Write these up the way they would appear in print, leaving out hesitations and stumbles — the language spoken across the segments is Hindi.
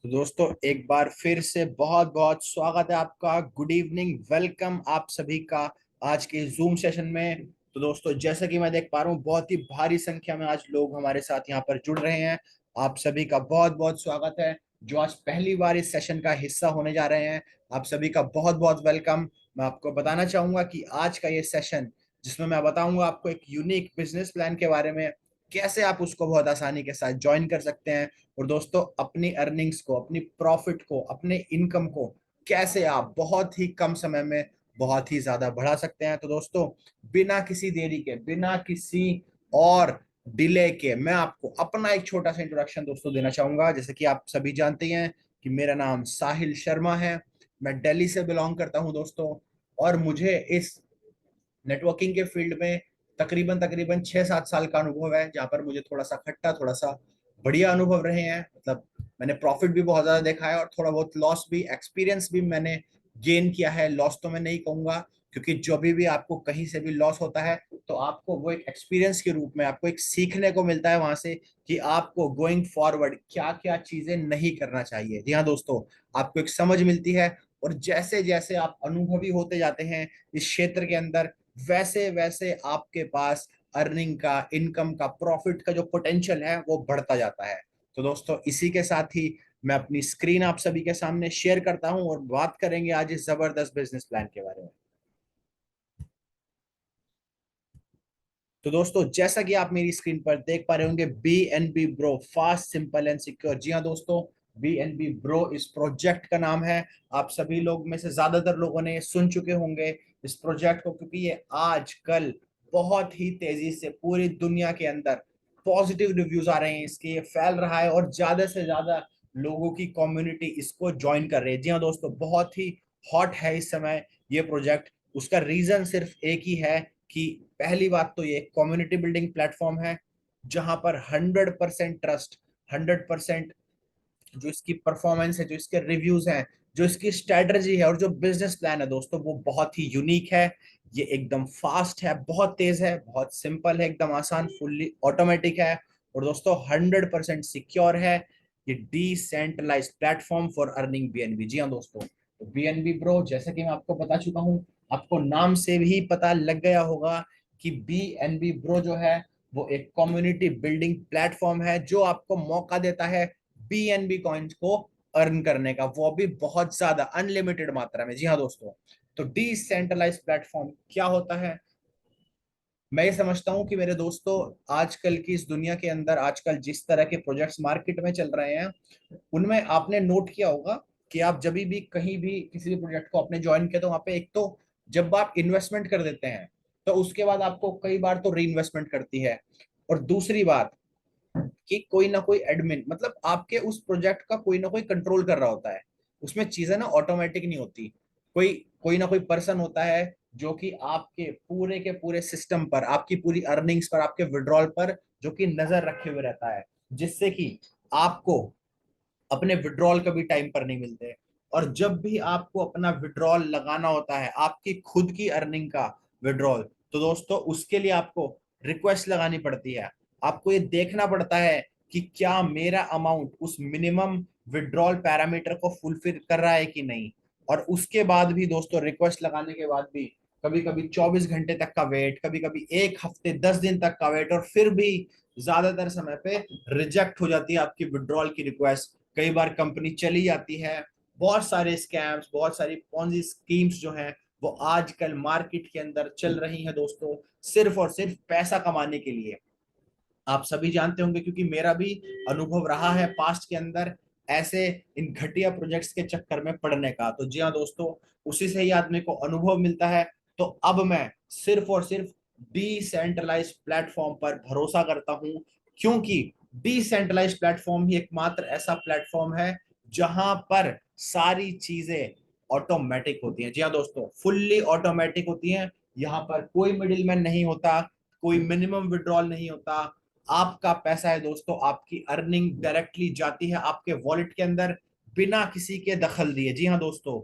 तो दोस्तों एक बार फिर से बहुत बहुत स्वागत है आपका। गुड इवनिंग, वेलकम आप सभी का आज के जूम सेशन में। तो दोस्तों जैसा कि मैं देख पा रहा हूँ बहुत ही भारी संख्या में आज लोग हमारे साथ यहाँ पर जुड़ रहे हैं। आप सभी का बहुत बहुत स्वागत है जो आज पहली बार इस सेशन का हिस्सा होने जा रहे हैं। आप सभी का बहुत बहुत वेलकम। मैं आपको बताना चाहूंगा कि आज का ये सेशन जिसमें मैं बताऊंगा आपको एक यूनिक बिजनेस प्लान के बारे में, कैसे आप उसको बहुत आसानी के साथ ज्वाइन कर सकते हैं और दोस्तों अपनी अर्निंग्स को, अपनी प्रॉफिट को, अपने इनकम को कैसे आप बहुत ही कम समय में बहुत ही ज्यादा बढ़ा सकते हैं। तो दोस्तों बिना किसी देरी के, बिना किसी और डिले के मैं आपको अपना एक छोटा सा इंट्रोडक्शन दोस्तों देना चाहूंगा। जैसे कि आप सभी जानते हैं कि मेरा नाम साहिल शर्मा है। मैं दिल्ली से बिलोंग करता हूं दोस्तों, और मुझे इस नेटवर्किंग के फील्ड में तकरीबन तकरीबन 6-7 साल का अनुभव है, जहाँ पर मुझे थोड़ा सा खट्टा थोड़ा सा बढ़िया अनुभव रहे हैं। मतलब मैंने प्रॉफिट भी बहुत ज्यादा देखा है और थोड़ा बहुत लॉस भी, एक्सपीरियंस भी मैंने गेन किया है। लॉस तो मैं नहीं कहूंगा, क्योंकि जो भी आपको कहीं से भी लॉस होता है तो आपको वो एक एक्सपीरियंस के रूप में आपको एक सीखने को मिलता है वहां से कि आपको गोइंग फॉरवर्ड क्या क्या चीजें नहीं करना चाहिए। जी हाँ दोस्तों, आपको एक समझ मिलती है। और जैसे जैसे आप अनुभवी होते जाते हैं इस क्षेत्र के अंदर, वैसे वैसे आपके पास अर्निंग का, इनकम का, प्रॉफिट का जो पोटेंशियल है वो बढ़ता जाता है। तो दोस्तों इसी के साथ ही मैं अपनी स्क्रीन आप सभी के सामने शेयर करता हूं और बात करेंगे आज इस जबरदस्त बिजनेस प्लान के बारे में। तो दोस्तों जैसा कि आप मेरी स्क्रीन पर देख पा रहे होंगे, B N B bro, fast simple and secure. जी हाँ दोस्तों, बी एन बी ब्रो इस प्रोजेक्ट का नाम है। आप सभी लोग में से ज्यादातर लोगों ने ये सुन चुके होंगे इस प्रोजेक्ट को, क्योंकि ये आजकल बहुत ही तेजी से पूरी दुनिया के अंदर पॉजिटिव रिव्यूज आ रहे हैं इसके, ये फैल रहा है और ज्यादा से ज्यादा लोगों की कम्युनिटी इसको ज्वाइन कर रही है। जी हाँ दोस्तों, बहुत ही हॉट है इस समय ये प्रोजेक्ट। उसका रीजन सिर्फ एक ही है कि पहली बात तो ये कम्युनिटी बिल्डिंग प्लेटफॉर्म है, जहां पर 100% ट्रस्ट, 100% जो इसकी परफॉर्मेंस है, जो इसके रिव्यूज हैं, जो इसकी स्ट्रेटजी है और जो बिजनेस प्लान है दोस्तों, वो बहुत ही यूनिक है। ये एकदम फास्ट है, बहुत तेज है, बहुत सिंपल है, एकदम आसान, फुल्ली ऑटोमेटिक है और दोस्तों 100% सिक्योर है। ये decentralize platform for earning BNB. जी हाँ दोस्तों, तो बीएनबी ब्रो जैसे कि मैं आपको बता चुका हूँ, आपको नाम से भी पता लग गया होगा कि बीएनबी ब्रो जो है वो एक कम्युनिटी बिल्डिंग प्लेटफॉर्म है जो आपको मौका देता है बीएनबी कॉइन्स को अर्न करने का, वो भी बहुत ज्यादा अनलिमिटेड मात्रा में। जी हाँ दोस्तों, तो डिसेंट्रलाइज प्लेटफॉर्म क्या होता है? मैं ये समझता हूं कि मेरे दोस्तों, आजकल की इस दुनिया के अंदर आजकल जिस तरह के प्रोजेक्ट्स मार्केट में चल रहे हैं, उनमें आपने नोट किया होगा कि आप जब भी कहीं भी किसी भी प्रोजेक्ट को आपने ज्वाइन किया तो वहां पे एक तो जब आप इन्वेस्टमेंट कर देते हैं तो उसके बाद आपको कई बार तो री इन्वेस्टमेंट करती है। और दूसरी बात कि कोई ना कोई एडमिन, मतलब आपके उस प्रोजेक्ट का कोई ना कोई कंट्रोल कर रहा होता है। उसमें चीजें ना ऑटोमेटिक नहीं होती। कोई कोई ना कोई पर्सन होता है जो कि आपके पूरे के पूरे सिस्टम पर, आपकी पूरी अर्निंग्स पर, आपके विड्रॉल पर जो कि नजर रखे हुए रहता है, जिससे कि आपको अपने विड्रॉल कभी टाइम पर नहीं मिलते। और जब भी आपको अपना विड्रॉल लगाना होता है, आपकी खुद की अर्निंग का विड्रॉल, तो दोस्तों उसके लिए आपको रिक्वेस्ट लगानी पड़ती है। आपको ये देखना पड़ता है कि क्या मेरा अमाउंट उस मिनिमम विड्रॉल पैरामीटर को फुलफिल कर रहा है कि नहीं। और उसके बाद भी दोस्तों, रिक्वेस्ट लगाने के बाद भी कभी कभी 24 घंटे तक का वेट, कभी कभी एक हफ्ते 10 दिन तक का वेट, और फिर भी ज्यादातर समय पे रिजेक्ट हो जाती है आपकी विड्रॉल की रिक्वेस्ट। कई बार कंपनी चली जाती है। बहुत सारे स्कैम्स, बहुत सारी पॉन्जी स्कीम्स जो हैं वो आजकल मार्केट के अंदर चल रही हैं दोस्तों, सिर्फ और सिर्फ पैसा कमाने के लिए। आप सभी जानते होंगे, क्योंकि मेरा भी अनुभव रहा है पास्ट के अंदर ऐसे इन घटिया प्रोजेक्ट्स के चक्कर में पड़ने का। तो जी हाँ दोस्तों, उसी से ही आदमी को अनुभव मिलता है। तो अब मैं सिर्फ और सिर्फ डिसेंट्रलाइज प्लेटफॉर्म पर भरोसा करता हूं, क्योंकि डिसेंट्रलाइज प्लेटफॉर्म ही एकमात्र ऐसा प्लेटफॉर्म है जहां पर सारी चीजें ऑटोमेटिक होती हैं। जी हाँ दोस्तों, फुल्ली ऑटोमेटिक होती हैं। यहाँ पर कोई मिडिल मैन नहीं होता, कोई मिनिमम विड्रॉल नहीं होता। आपका पैसा है दोस्तों, आपकी अर्निंग डायरेक्टली जाती है आपके वॉलेट के अंदर बिना किसी के दखल दिए। जी हाँ दोस्तों,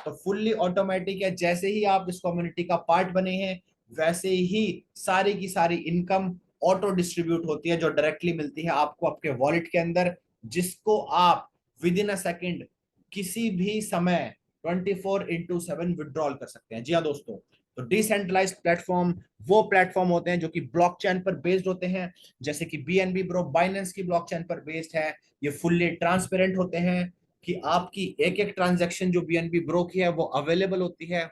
तो फुल्ली ऑटोमेटिक है। जैसे ही आप इस कम्युनिटी का पार्ट बने हैं, वैसे ही सारी की सारी इनकम ऑटो डिस्ट्रीब्यूट होती है, जो डायरेक्टली मिलती है आपको आपके वॉलेट के अंदर, जिसको आप विद इन अ सेकेंड किसी भी समय 24/7 विड्रॉल कर सकते हैं। जी हाँ दोस्तों, तो डिसेंट्रलाइज्ड प्लेटफॉर्म वो प्लेटफॉर्म होते हैं जो कि ब्लॉकचेन पर बेस्ड होते हैं, जैसे कि बीएनबी ब्रो बाइनेंस की ब्लॉकचेन पर बेस्ड है। ये फुल्ली ट्रांसपेरेंट होते हैं कि आपकी एक एक ट्रांजैक्शन जो बीएनबी ब्रो की है वो अवेलेबल होती है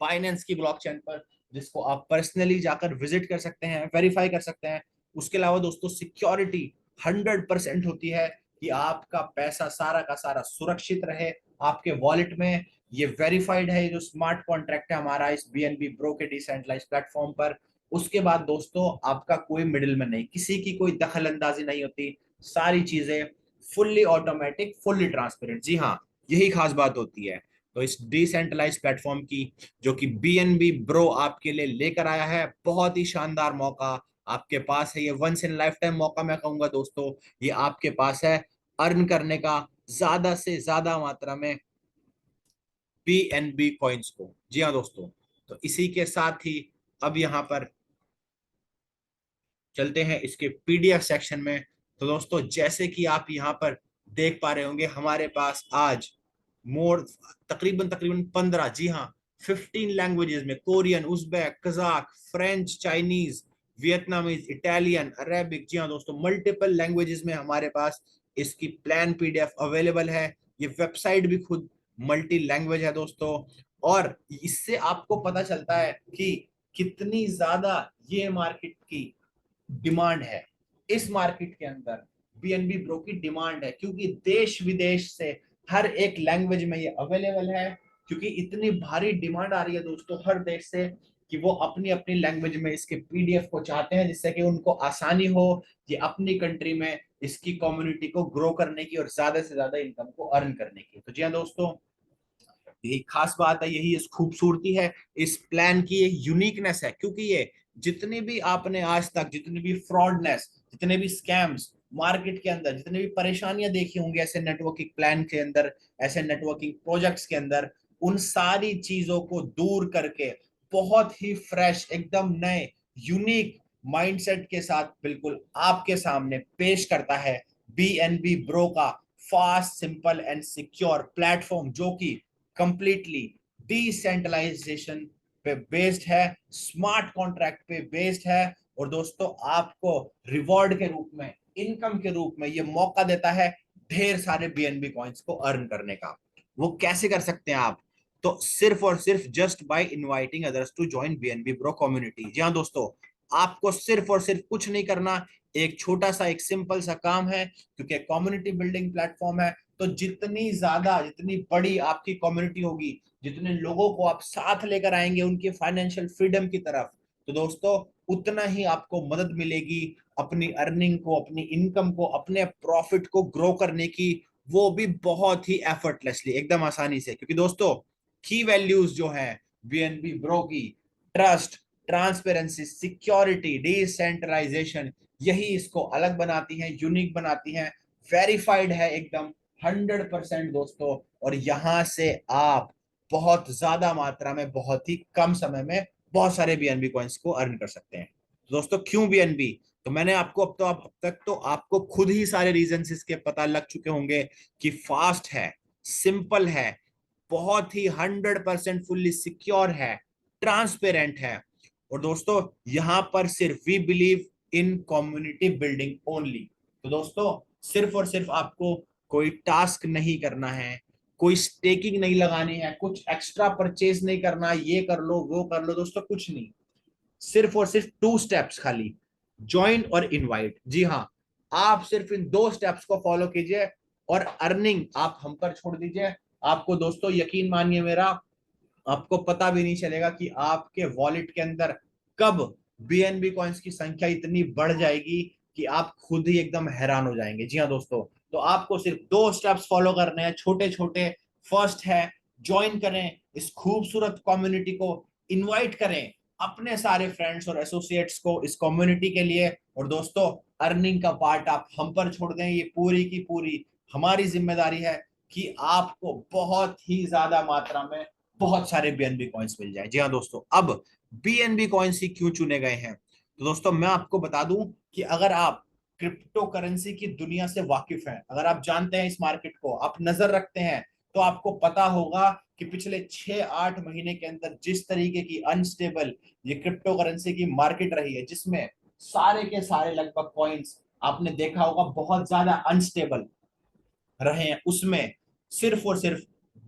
बाइनेंस की ब्लॉकचेन पर, जिसको आप पर्सनली जाकर विजिट कर सकते हैं, वेरीफाई कर सकते हैं। उसके अलावा दोस्तों सिक्योरिटी 100% होती है कि आपका पैसा सारा का सारा सुरक्षित रहे आपके वॉलेट में। ये वेरीफाइड है, ये जो स्मार्ट कॉन्ट्रैक्ट है हमारा इस बीएनबी ब्रो के डिसेंट्रलाइज प्लेटफॉर्म पर। उसके बाद दोस्तों आपका कोई मिडिलमैन नहीं, किसी की कोई दखल अंदाजी नहीं होती, सारी चीजें फुल्ली ऑटोमेटिक, फुल्ली ट्रांसपेरेंट। जी हाँ, यही खास बात होती है। तो इस डिसेंट्रलाइज प्लेटफॉर्म की जो कि बीएनबी ब्रो आपके लिए लेकर आया है, बहुत ही शानदार मौका आपके पास है। ये वंस इन लाइफ टाइम मौका मैं कहूंगा दोस्तों, ये आपके पास है अर्न करने का ज्यादा से ज्यादा मात्रा में बीएनबी कॉइन्स को। जी हाँ दोस्तों, तो इसी के साथ ही अब यहाँ पर चलते हैं इसके पीडीएफ सेक्शन में। तो दोस्तों जैसे कि आप यहाँ पर देख पा रहे होंगे, हमारे पास आज मोर तकरीबन तकरीबन 15, जी हाँ 15 लैंग्वेजेस में, Korean, Uzbek, Kazakh, French, Chinese, Vietnamese, Italian, Arabic, जी हाँ दोस्तों मल्टीपल लैंग्वेजेस में हमारे पास इसकी प्लान पीडीएफ अवेलेबल है। ये वेबसाइट भी खुद मल्टी लैंग्वेज है दोस्तों, और इससे आपको पता चलता है कि कितनी ज्यादा ये मार्केट की डिमांड है। इस मार्केट के अंदर बीएनबी ब्रो की डिमांड है, क्योंकि देश विदेश से हर एक लैंग्वेज में ये अवेलेबल है। क्योंकि इतनी भारी डिमांड आ रही है दोस्तों हर देश से कि वो अपनी अपनी लैंग्वेज में इसके पीडीएफ को चाहते हैं, जिससे कि उनको आसानी हो ये अपनी कंट्री में इसकी कम्युनिटी को ग्रो करने की और ज्यादा से ज्यादा इनकम को अर्न करने की। तो जी हाँ दोस्तों, यही खास बात है, यही इस खूबसूरती है इस प्लान की, ये यूनिकनेस है। क्योंकि ये जितने भी आपने आज तक जितने भी फ्रॉडनेस, जितने भी स्कैम्स मार्केट के अंदर, जितने भी परेशानियां देखी होंगी ऐसे नेटवर्किंग प्लान के अंदर, ऐसे नेटवर्किंग प्रोजेक्ट्स के अंदर, उन सारी चीजों को दूर करके बहुत ही फ्रेश, एकदम नए, यूनिक माइंडसेट के साथ बिल्कुल आपके सामने पेश करता है बीएनबी ब्रो का fast, simple and secure platform, जो कि कंप्लीटली डिसेंट्रलाइजेशन पे बेस्ड है, स्मार्ट कॉन्ट्रैक्ट पे बेस्ड है। और दोस्तों आपको रिवॉर्ड के रूप में, इनकम के रूप में ये मौका देता है ढेर सारे बीएनबी कॉइन्स को अर्न करने का। वो कैसे कर सकते हैं आप? तो सिर्फ और सिर्फ just by inviting others to join BNB bro community. जी हाँ दोस्तों, आपको सिर्फ और सिर्फ कुछ नहीं करना, एक छोटा सा एक सिंपल सा काम है। क्योंकि कम्युनिटी बिल्डिंग प्लेटफॉर्म है, तो जितनी ज्यादा, जितनी बड़ी आपकी कम्युनिटी होगी, जितने लोगों को आप साथ लेकर आएंगे उनकी फाइनेंशियल फ्रीडम की तरफ, तो दोस्तों उतना ही आपको मदद मिलेगी अपनी अर्निंग को, अपनी इनकम को, अपने प्रॉफिट को ग्रो करने की। वो भी बहुत ही एफर्टलेसली, एकदम आसानी से। क्योंकि दोस्तों की वैल्यूज जो है बीएनबी ब्रो की, ट्रस्ट, ट्रांसपेरेंसी, सिक्योरिटी, डिसेंट्रलाइजेशन, यही इसको अलग बनाती है, यूनिक बनाती है, वेरीफाइड है एकदम 100% दोस्तों। और यहां से आप बहुत ज्यादा मात्रा में, बहुत ही कम समय में बहुत सारे बीएनबी कॉइन्स को अर्न कर सकते हैं। तो दोस्तों क्यों बीएनबी? तो मैंने आपको अब तक तो आपको खुद ही सारे रीजन इसके पता लग चुके होंगे कि फास्ट है, सिंपल है, बहुत ही 100% फुल्ली सिक्योर है, ट्रांसपेरेंट है। और दोस्तों यहां पर सिर्फ we believe in community building only. तो दोस्तों सिर्फ और सिर्फ आपको कोई टास्क नहीं करना है, कोई स्टेकिंग नहीं लगानी है, कुछ एक्स्ट्रा परचेज नहीं करना, ये कर लो वो कर लो दोस्तों, कुछ नहीं। सिर्फ और सिर्फ 2 स्टेप्स खाली, ज्वाइन और इनवाइट। जी हाँ, आप सिर्फ इन 2 स्टेप्स को फॉलो कीजिए और अर्निंग आप हम पर छोड़ दीजिए। आपको दोस्तों यकीन मानिए मेरा, आपको पता भी नहीं चलेगा कि आपके वॉलेट के अंदर कब बीएनबी कॉइन्स की संख्या इतनी बढ़ जाएगी कि आप खुद ही एकदम हैरान हो जाएंगे। जी हाँ दोस्तों, तो आपको सिर्फ 2 स्टेप्स फॉलो करने हैं, छोटे छोटे। फर्स्ट है, ज्वाइन करें इस खूबसूरत कम्युनिटी को, इनवाइट करें अपने सारे फ्रेंड्स और एसोसिएट्स को इस कम्युनिटी के लिए। और दोस्तों अर्निंग का पार्ट आप हम पर छोड़ दें, ये पूरी की पूरी हमारी जिम्मेदारी है कि आपको बहुत ही ज्यादा मात्रा में बहुत सारे बीएनबी कॉइन्स मिल जाए। जी हाँ दोस्तों, अब बीएनबी कॉइन्स ही क्यों चुने गए हैं? तो दोस्तों मैं आपको बता दूं कि अगर आप क्रिप्टो करेंसी की दुनिया से वाकिफ हैं, अगर आप जानते हैं इस मार्केट को, आप नजर रखते हैं, तो आपको पता होगा कि पिछले 6-8 महीने के अंदर जिस तरीके की अनस्टेबल ये क्रिप्टो करेंसी की मार्केट रही है, जिसमें सारे के सारे लगभग कॉइन्स आपने देखा होगा बहुत ज्यादा अनस्टेबल रहे हैं, उसमें सिर्फ और सिर्फ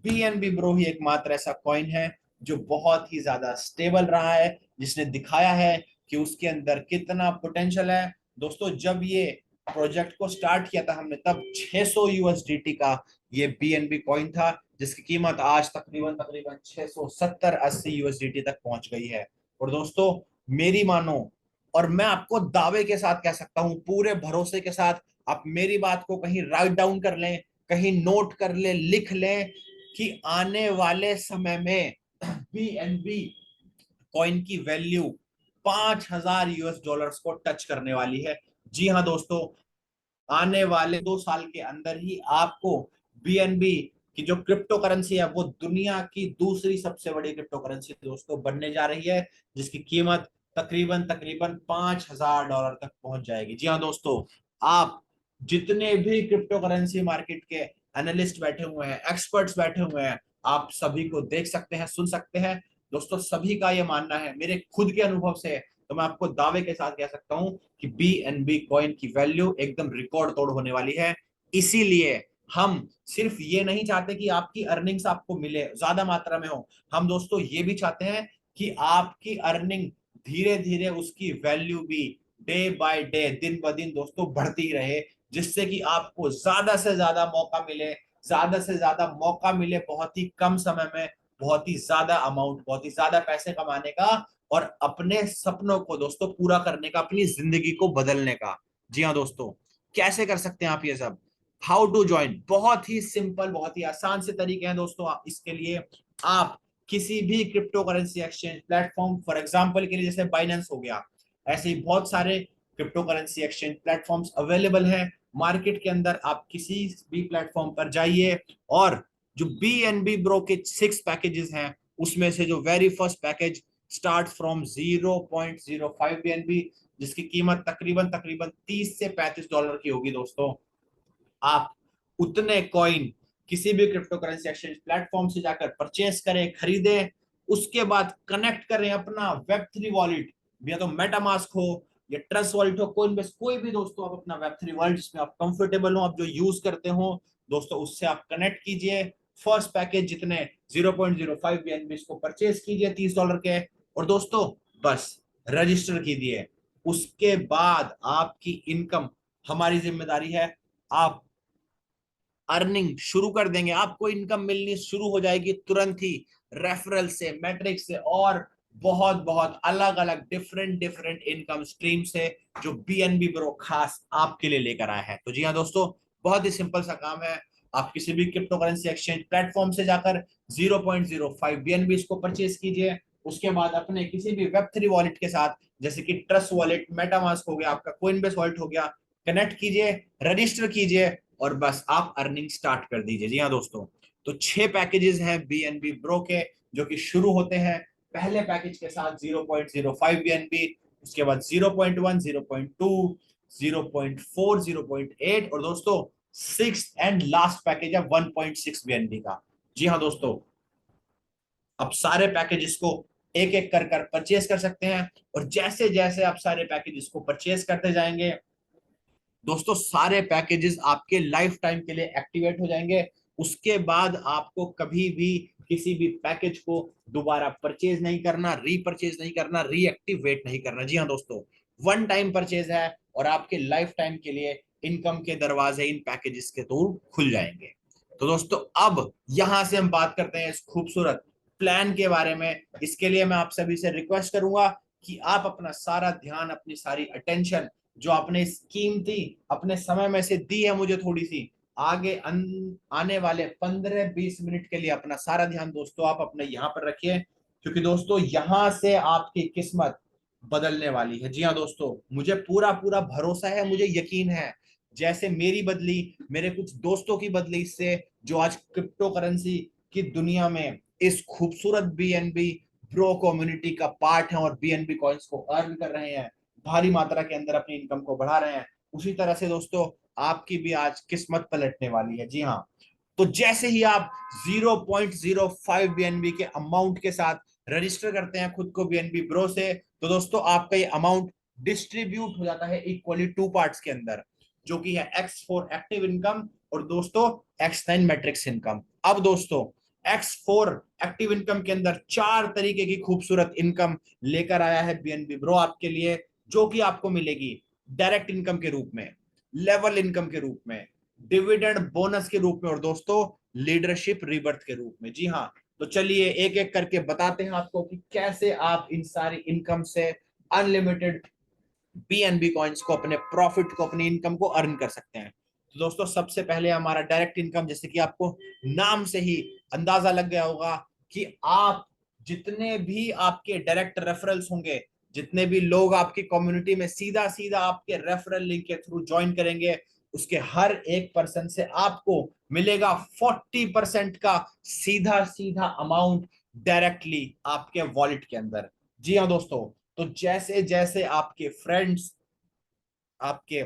बीएनबी ब्रो ही एकमात्र ऐसा कॉइन है जो बहुत ही ज्यादा स्टेबल रहा है, जिसने दिखाया है कि उसके अंदर कितना पोटेंशियल है। दोस्तों, जब ये प्रोजेक्ट को स्टार्ट किया था हमने, तब 600 यूएसडीटी का ये बीएनबी कॉइन था, जिसकी कीमत आज तकरीबन तकरीबन 670-80 यूएसडीटी तक पहुंच गई है। और दोस्तों, मेरी मानो, और मैं आपको दावे के साथ कह सकता हूं, पूरे भरोसे के साथ, आप मेरी बात को कहीं राइट डाउन कर लें, कहीं नोट कर लें, लिख लें, कि आने वाले समय में बीएनबी कॉइन की वैल्यू 5,000 यूएस डॉलर्स को टच करने वाली है। जी हाँ दोस्तों, आने वाले 2 साल के अंदर ही आपको बीएनबी की जो क्रिप्टो करेंसी है वो दुनिया की दूसरी सबसे बड़ी क्रिप्टो करेंसी दोस्तों बनने जा रही है, जिसकी कीमत तकरीबन तकरीबन $5,000 तक पहुंच जाएगी। जी हाँ दोस्तों, आप जितने भी क्रिप्टो करेंसी मार्केट के एनालिस्ट बैठे हुए हैं, एक्सपर्ट्स बैठे हुए हैं, आप सभी को देख सकते हैं, सुन सकते हैं। दोस्तों, सभी का ये मानना है, मेरे खुद के अनुभव से तो मैं आपको दावे के साथ कह सकता हूं कि बीएनबी कॉइन की वैल्यू एकदम रिकॉर्ड तोड़ होने वाली है। इसीलिए हम सिर्फ ये नहीं चाहते कि आपकी अर्निंग्स आपको मिले, ज्यादा मात्रा में हो, हम दोस्तों ये भी चाहते हैं कि आपकी अर्निंग धीरे धीरे उसकी वैल्यू भी डे बाय डे, दिन ब दिन दोस्तों बढ़ती रहे, जिससे कि आपको ज्यादा से ज्यादा मौका मिले, ज्यादा से ज्यादा मौका मिले बहुत ही कम समय में बहुत ही ज्यादा अमाउंट, बहुत ही ज्यादा पैसे कमाने का, और अपने सपनों को दोस्तों पूरा करने का, अपनी जिंदगी को बदलने का। जी हाँ दोस्तों, कैसे कर सकते हैं आप ये सब? हाउ टू ज्वाइन, बहुत ही सिंपल, बहुत ही आसान से तरीके हैं दोस्तों। इसके लिए आप किसी भी crypto currency exchange platform, for example के लिए जैसे बाइनेंस हो गया, ऐसे ही बहुत सारे crypto currency exchange platforms available हैं मार्केट के अंदर। आप किसी भी प्लेटफॉर्म पर जाइए, और जो बीएनबी ब्रो के 6 पैकेजेस हैं, उसमें से जो very first package start from 0.05 BNB, जिसकी कीमत तकरीबन तकरीबन $30 से $35 की होगी दोस्तों। आप उतने कॉइन किसी भी क्रिप्टो करेंसी एक्सचेंज प्लेटफॉर्म से जाकर परचेस करें, खरीदें, उसके बाद कनेक्ट करें अपना वेब3 वॉलेट, या तो मेटामास्क हो या ट्रस्ट वॉलेट हो, कोइनबेस, कोई भी दोस्तों आप अपना वेब3 वॉलेट जिसमें आप कंफर्टेबल हो, आप जो यूज करते हो दोस्तों, उससे आप कनेक्ट कीजिए। फर्स्ट पैकेज जितने 0.05 बीएनबी को परचेस कीजिए $30 के, और दोस्तों बस रजिस्टर कीजिए। उसके बाद आपकी इनकम, हमारी जिम्मेदारी है, आप अर्निंग शुरू कर देंगे, आपको इनकम मिलनी शुरू हो जाएगी तुरंत ही, रेफरल से, मैट्रिक्स से, और बहुत बहुत अलग अलग डिफरेंट डिफरेंट इनकम स्ट्रीम से, जो बीएनबी ब्रो खास आपके लिए लेकर आया है। तो जी हाँ दोस्तों, बहुत ही सिंपल सा काम है। आप किसी भी क्रिप्टो करेंसी एक्सचेंज प्लेटफॉर्म से जाकर 0.05 बीएनबी को परचेज कीजिए। उसके बाद अपने किसी भी वेब3 वॉलेट के साथ, जैसे कि ट्रस्ट वॉलेट, मेटामास्क हो गया, आपका कोइनबेस वॉलेट हो गया, कनेक्ट कीजिए, रजिस्टर कीजिए, और बस आप अर्निंग स्टार्ट कर दीजिए। जी हाँ दोस्तों, तो 6 पैकेजेस हैं बीएनबी ब्रो के, जो कि शुरू होते हैं पहले पैकेज के साथ 0.05 बीएनबी, उसके बाद 0.1, 0.2, 0.4, 0.8, और दोस्तों सिक्स एंड लास्ट पैकेज है 1.6 बीएनबी का। जी हाँ दोस्तों, अब सारे पैकेजेस को एक एक कर कर परचेज कर सकते हैं, और जैसे जैसे आप सारे पैकेजेस को परचेज करते जाएंगे दोस्तों, सारे पैकेजेस आपके लाइफ टाइम के लिए एक्टिवेट हो जाएंगे। उसके बाद आपको कभी भी किसी भी पैकेज को दोबारा परचेज नहीं करना, रीपरचेज नहीं करना, रीएक्टिवेट नहीं करना। जी हाँ दोस्तों, वन टाइम परचेज है, और आपके लाइफ टाइम के लिए इनकम के दरवाजे इन पैकेजेस के थ्रू खुल जाएंगे। तो दोस्तों, अब यहां से हम बात करते हैं इस खूबसूरत प्लान के बारे में। इसके लिए मैं आप सभी से रिक्वेस्ट करूंगा कि आप अपना सारा ध्यान, अपनी सारी अटेंशन, जो आपने कीमती अपने समय में से दी है मुझे थोड़ी सी, आगे आने वाले 15-20 मिनट के लिए अपना सारा ध्यान दोस्तों आप अपने यहाँ पर रखिए, क्योंकि दोस्तों यहाँ से आपकी किस्मत बदलने वाली है। जी हाँ दोस्तों, मुझे पूरा पूरा भरोसा है, मुझे यकीन है, जैसे मेरी बदली, मेरे कुछ दोस्तों की बदली इससे, जो आज क्रिप्टो करेंसी की दुनिया में इस खूबसूरत बीएनबी ब्रो कम्युनिटी का पार्ट है, और बीएनबी कॉइन्स को अर्न कर रहे हैं, भारी मात्रा के अंदर अपनी इनकम को बढ़ा रहे हैं। उसी तरह से दोस्तों आपकी भी आज किस्मत पलटने वाली है। जी हाँ, तो जैसे ही आप 0.05 बीएनबी के अमाउंट के साथ रजिस्टर करते हैं खुद को बीएनबी ब्रो से, तो दोस्तों आपका ये अमाउंट डिस्ट्रीब्यूट हो जाता है इक्वली टू पार्ट्स के अंदर, जो कि है X4 एक्टिव इनकम और दोस्तों X9 मैट्रिक्स इनकम। अब दोस्तों X4 एक्टिव इनकम के अंदर चार तरीके की खूबसूरत इनकम लेकर आया है बीएनबी ब्रो आपके लिए, जो कि आपको मिलेगी डायरेक्ट इनकम के रूप में, लेवल इनकम के रूप में, डिविडेंड बोनस के रूप में और दोस्तों लीडरशिप रिबर्थ के रूप में। जी हाँ, तो चलिए एक एक करके बताते हैं आपको कि कैसे आप इन सारी इनकम से अनलिमिटेड बीएनबी कॉइन्स को, अपने प्रॉफिट को, अपनी इनकम को अर्न कर सकते हैं। तो दोस्तों सबसे पहले हमारा डायरेक्ट इनकम, जैसे कि आपको नाम से ही अंदाजा लग गया होगा कि आप जितने भी आपके डायरेक्ट रेफरल्स होंगे, जितने भी लोग आपकी कम्युनिटी में सीधा सीधा आपके रेफरल लिंक के थ्रू ज्वाइन करेंगे, उसके हर एक पर्सन से आपको मिलेगा 40% का सीधा सीधा अमाउंट डायरेक्टली आपके वॉलेट के अंदर। जी हाँ दोस्तों, तो जैसे जैसे आपके फ्रेंड्स, आपके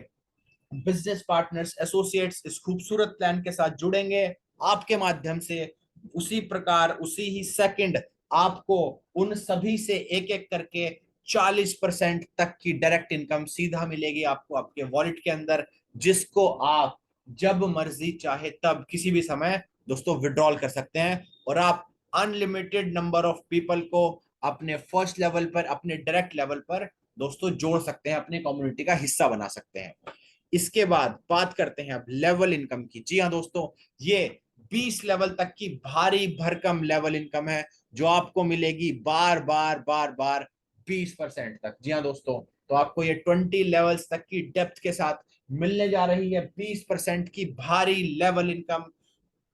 बिजनेस पार्टनर्स, एसोसिएट्स इस खूबसूरत प्लान के साथ जुड़ेंगे आपके माध्यम से, उसी प्रकार उसी ही सेकंड आपको उन सभी से एक एक करके 40% तक की डायरेक्ट इनकम सीधा मिलेगी आपको आपके वॉलेट के अंदर, जिसको आप जब मर्जी चाहे तब किसी भी समय दोस्तों विड्रॉल कर सकते हैं, और आप अनलिमिटेड नंबर ऑफ पीपल को अपने फर्स्ट लेवल पर, अपने डायरेक्ट लेवल पर दोस्तों जोड़ सकते हैं, अपनी कम्युनिटी का हिस्सा बना सकते हैं। इसके बाद बात करते हैं अब लेवल इनकम की। जी हाँ दोस्तों, ये 20 लेवल तक की भारी भरकम लेवल इनकम है, जो आपको मिलेगी बार बार बार बार 20% तक। जी हाँ दोस्तों, तो आपको ये 20 लेवल्स तक की डेप्थ के साथ मिलने जा रही है 20% की भारी लेवल इनकम,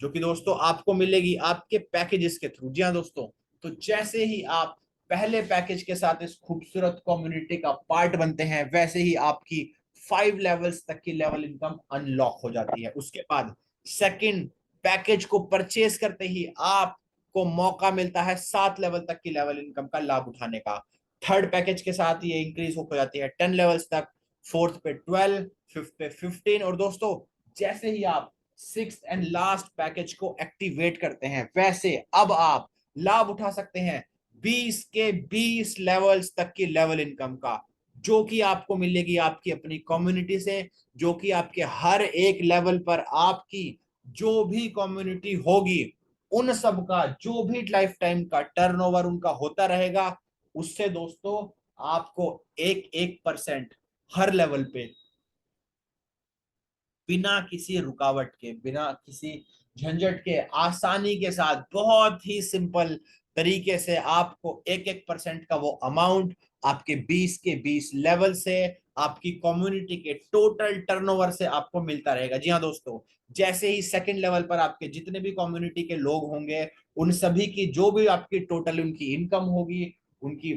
जो कि दोस्तों आपको मिलेगी आपके पैकेजेस के थ्रू। जी हाँ दोस्तों, तो जैसे ही आप पहले पैकेज के साथ इस खूबसूरत कम्युनिटी का पार्ट बनते हैं, वैसे ही आपकी 5 लेवल्स तक की लेवल इनकम अनलॉक हो जाती है। उसके बाद सेकंड पैकेज को परचेज करते ही आपको मौका मिलता है 7 लेवल तक की लेवल इनकम का लाभ उठाने का। थर्ड पैकेज के साथ ये इंक्रीज हो जाती है 10 लेवल्स तक, फोर्थ पे 12, फिफ्थ पे 15, और दोस्तों जैसे ही आप सिक्स्थ एंड लास्ट पैकेज को एक्टिवेट करते हैं, वैसे अब आप लाभ उठा सकते हैं 20 के 20 लेवल्स तक की लेवल इनकम का, जो कि आपको मिलेगी आपकी अपनी कम्युनिटी से, जो कि आपके हर एक लेवल पर आपकी जो भी कम्युनिटी होगी, उन सब का जो भी लाइफ टाइम का टर्नओवर उनका होता रहेगा, उससे दोस्तों आपको एक एक परसेंट हर लेवल पे, बिना किसी रुकावट के, बिना किसी झंझट के, आसानी के साथ, बहुत ही सिंपल तरीके से आपको एक एक परसेंट का वो अमाउंट आपके 20 के 20 लेवल से, आपकी कम्युनिटी के टोटल टर्नओवर से आपको मिलता रहेगा। जी हाँ दोस्तों, जैसे ही सेकंड लेवल पर आपके जितने भी कम्युनिटी के लोग होंगे, उन सभी की जो भी आपकी टोटल उनकी इनकम होगी, उनकी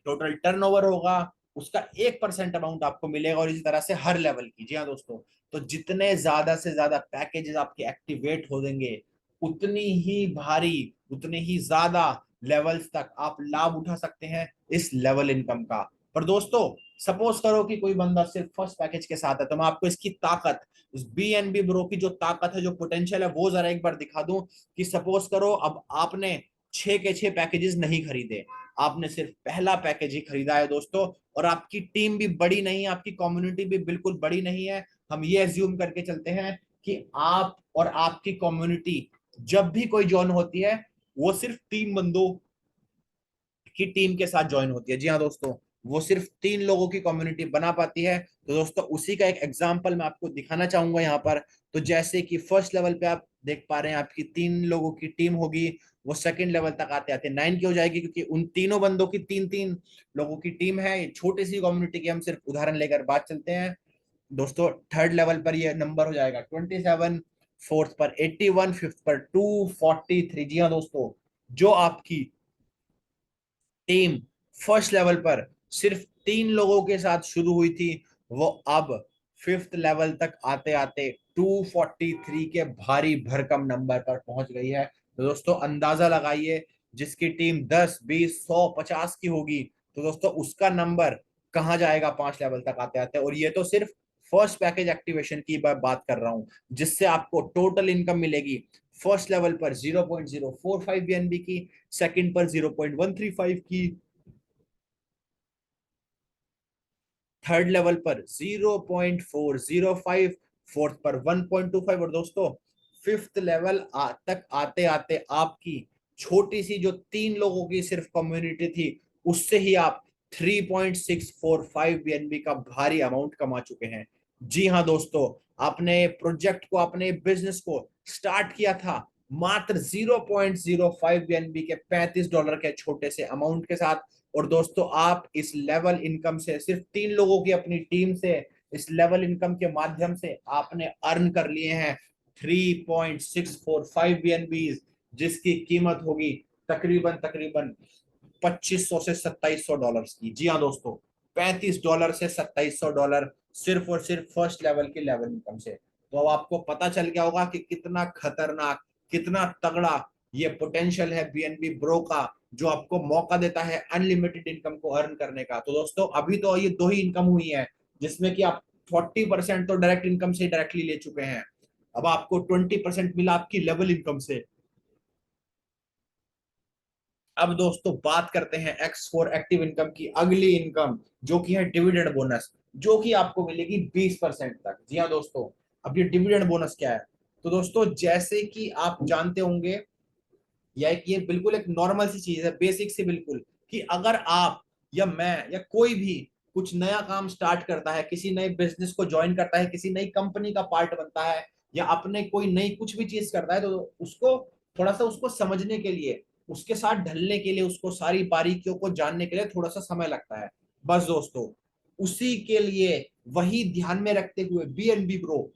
टोटल टर्नओवर होगा, उसका 1% अमाउंट आपको मिलेगा, और इसी तरह से हर लेवल की। जी हाँ दोस्तों, तो जितने ज्यादा से ज्यादा पैकेजेस आपके एक्टिवेट हो देंगे, उतनी ही भारी, उतने ही ज्यादा लेवल्स तक आप लाभ उठा सकते हैं इस लेवल इनकम का। पर दोस्तों सपोज करो कि कोई बंदा सिर्फ फर्स्ट पैकेज के साथ है, तो मैं आपको इसकी ताकत, उस बीएनबी ब्रो की जो ताकत है, जो पोटेंशियल है, वो जरा एक बार दिखा दूं। कि सपोज करो अब आपने 6 के 6 पैकेजेस नहीं खरीदे, आपने सिर्फ पहला पैकेज ही खरीदा है दोस्तों, और आपकी टीम भी बड़ी नहीं है, आपकी कम्युनिटी भी बिल्कुल बड़ी नहीं है। हम ये एज्यूम करके चलते हैं कि आप और आपकी कम्युनिटी जब भी कोई ज्वाइन होती है, वो सिर्फ 3 बंदों की टीम के साथ ज्वाइन होती है। जी हाँ दोस्तों, वो सिर्फ 3 लोगों की कम्युनिटी बना पाती है। तो दोस्तों उसी का एक एग्जाम्पल मैं आपको दिखाना चाहूंगा यहाँ पर। तो जैसे कि फर्स्ट लेवल पे आप देख पा रहे हैं, आपकी 3 लोगों की टीम होगी, वो सेकंड लेवल तक आते आते 9 की हो जाएगी, क्योंकि उन तीनों बंदों की 3 3 लोगों की टीम है। छोटी सी कम्युनिटी की हम सिर्फ उदाहरण लेकर बात चलते हैं दोस्तों। थर्ड लेवल पर ये नंबर हो जाएगा 27, फोर्थ पर 81, फिफ्थ पर 243। जी हाँ दोस्तों, जो आपकी टीम फर्स्ट लेवल पर सिर्फ 3 लोगों के साथ शुरू हुई थी, वो अब फिफ्थ लेवल तक आते आते 243 के भारी भरकम नंबर पर पहुंच गई है। तो दोस्तों अंदाजा लगाइए, जिसकी टीम 10 20 100 50 की होगी, तो दोस्तों उसका नंबर कहां जाएगा 5 लेवल तक आते आते, और ये तो सिर्फ फर्स्ट पैकेज एक्टिवेशन की बात कर रहा हूं, जिससे आपको टोटल इनकम मिलेगी फर्स्ट लेवल पर 0.045 बीएनबी की, सेकंड पर 0.135 की, थर्ड लेवल पर 0.405, फोर्थ पर 1.25, और दोस्तों फिफ्थ लेवल तक आते आते आपकी छोटी सी जो 3 लोगों की सिर्फ कम्युनिटी थी, उससे ही आप 3.645 बीएनबी का भारी अमाउंट कमा चुके हैं। जी हाँ दोस्तों, आपने प्रोजेक्ट को, अपने बिजनेस को स्टार्ट किया था मात्र 0.05 बीएनबी के $35 के छोटे से अमाउंट के साथ, और दोस्तों आप इस लेवल इनकम से, सिर्फ 3 लोगों की अपनी टीम से, इस लेवल इनकम के माध्यम से आपने अर्न कर लिए हैं 3.645 बीएनबी, जिसकी कीमत होगी तकरीबन तकरीबन $2500 से $2700 की। जी हाँ दोस्तों, $35 से $2700 सिर्फ और सिर्फ फर्स्ट लेवल की लेवल इनकम से। तो अब आपको पता चल गया होगा कि कितना खतरनाक, कितना तगड़ा ये पोटेंशियल है बीएनबी ब्रो का, जो आपको मौका देता है अनलिमिटेड इनकम को अर्न करने का। तो दोस्तों अभी तो ये 2 ही इनकम हुई है, जिसमें कि आप 40% तो डायरेक्ट इनकम से डायरेक्टली ले चुके हैं। अब आपको 20% मिला आपकी लेवल इनकम से। अब दोस्तों बात करते हैं एक्स फोर एक्टिव इनकम की अगली इनकम, जो कि है डिविडेंड बोनस, जो कि आपको मिलेगी 20% तक। जी हाँ दोस्तों, अब ये डिविडेंड बोनस क्या है? तो दोस्तों जैसे कि आप जानते होंगे, या एक ये बिल्कुल एक नॉर्मल सी चीज है, बेसिक सी बिल्कुल, कि अगर आप या मैं या कोई भी कुछ नया काम स्टार्ट करता है, किसी नए बिजनेस को ज्वाइन करता है, किसी नई कंपनी का पार्ट बनता है, या अपने कोई नई कुछ भी चीज करता है, तो उसको थोड़ा सा उसको समझने के लिए, उसके साथ ढलने के लिए, उसको सारी बारीकियों को जानने के लिए थोड़ा सा समय लगता है। बस दोस्तों उसी के लिए, वही ध्यान में रखते हुए बीएनबी प्रो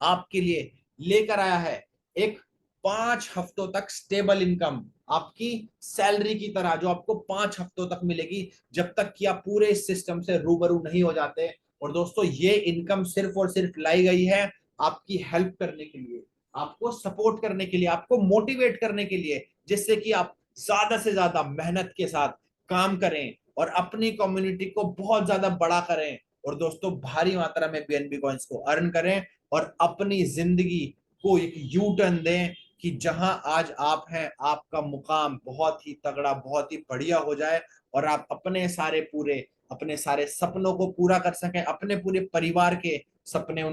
आपके लिए लेकर आया है एक 5 हफ्तों तक स्टेबल इनकम, आपकी सैलरी की तरह, जो आपको 5 हफ्तों तक मिलेगी, जब तक कि आप पूरे इस सिस्टम से रूबरू नहीं हो जाते। और दोस्तों ये इनकम सिर्फ और सिर्फ लाई गई है आपकी हेल्प करने के लिए, आपको सपोर्ट करने के लिए, आपको मोटिवेट करने के लिए, जिससे कि आप ज्यादा से ज्यादा मेहनत के साथ काम करें और अपनी कम्युनिटी को बहुत ज्यादा बड़ा करें, और दोस्तों भारी मात्रा में बीएनबी कॉइंस को अर्न करें, और अपनी जिंदगी को एक यू टर्न दें, कि जहां आज आप हैं, आपका मुकाम बहुत ही तगड़ा, बहुत ही बढ़िया हो जाए, और आप अपने सारे सपनों को पूरा कर सकें, अपने पूरे परिवार के सपने,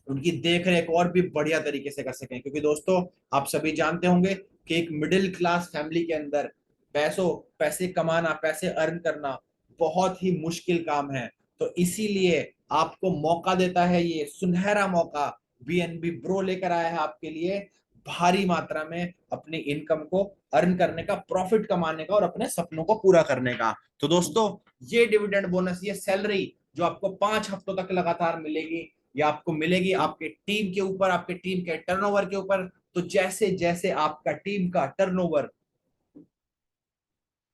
उनकी देख रेख और भी बढ़िया तरीके से कर सकें। क्योंकि दोस्तों आप सभी जानते होंगे कि एक मिडिल क्लास फैमिली के अंदर पैसे कमाना, पैसे अर्न करना बहुत ही मुश्किल काम है। तो इसीलिए आपको मौका देता है, ये सुनहरा मौका बीएनबी ब्रो लेकर आया है आपके लिए, भारी मात्रा में अपनी इनकम को अर्न करने का, प्रॉफिट कमाने का, और अपने सपनों को पूरा करने का। तो दोस्तों ये डिविडेंड बोनस, ये सैलरी जो आपको 5 हफ्तों तक लगातार मिलेगी, या आपको मिलेगी आपके टीम के ऊपर, आपके टीम के टर्नओवर के ऊपर। तो जैसे जैसे आपका टीम का टर्नओवर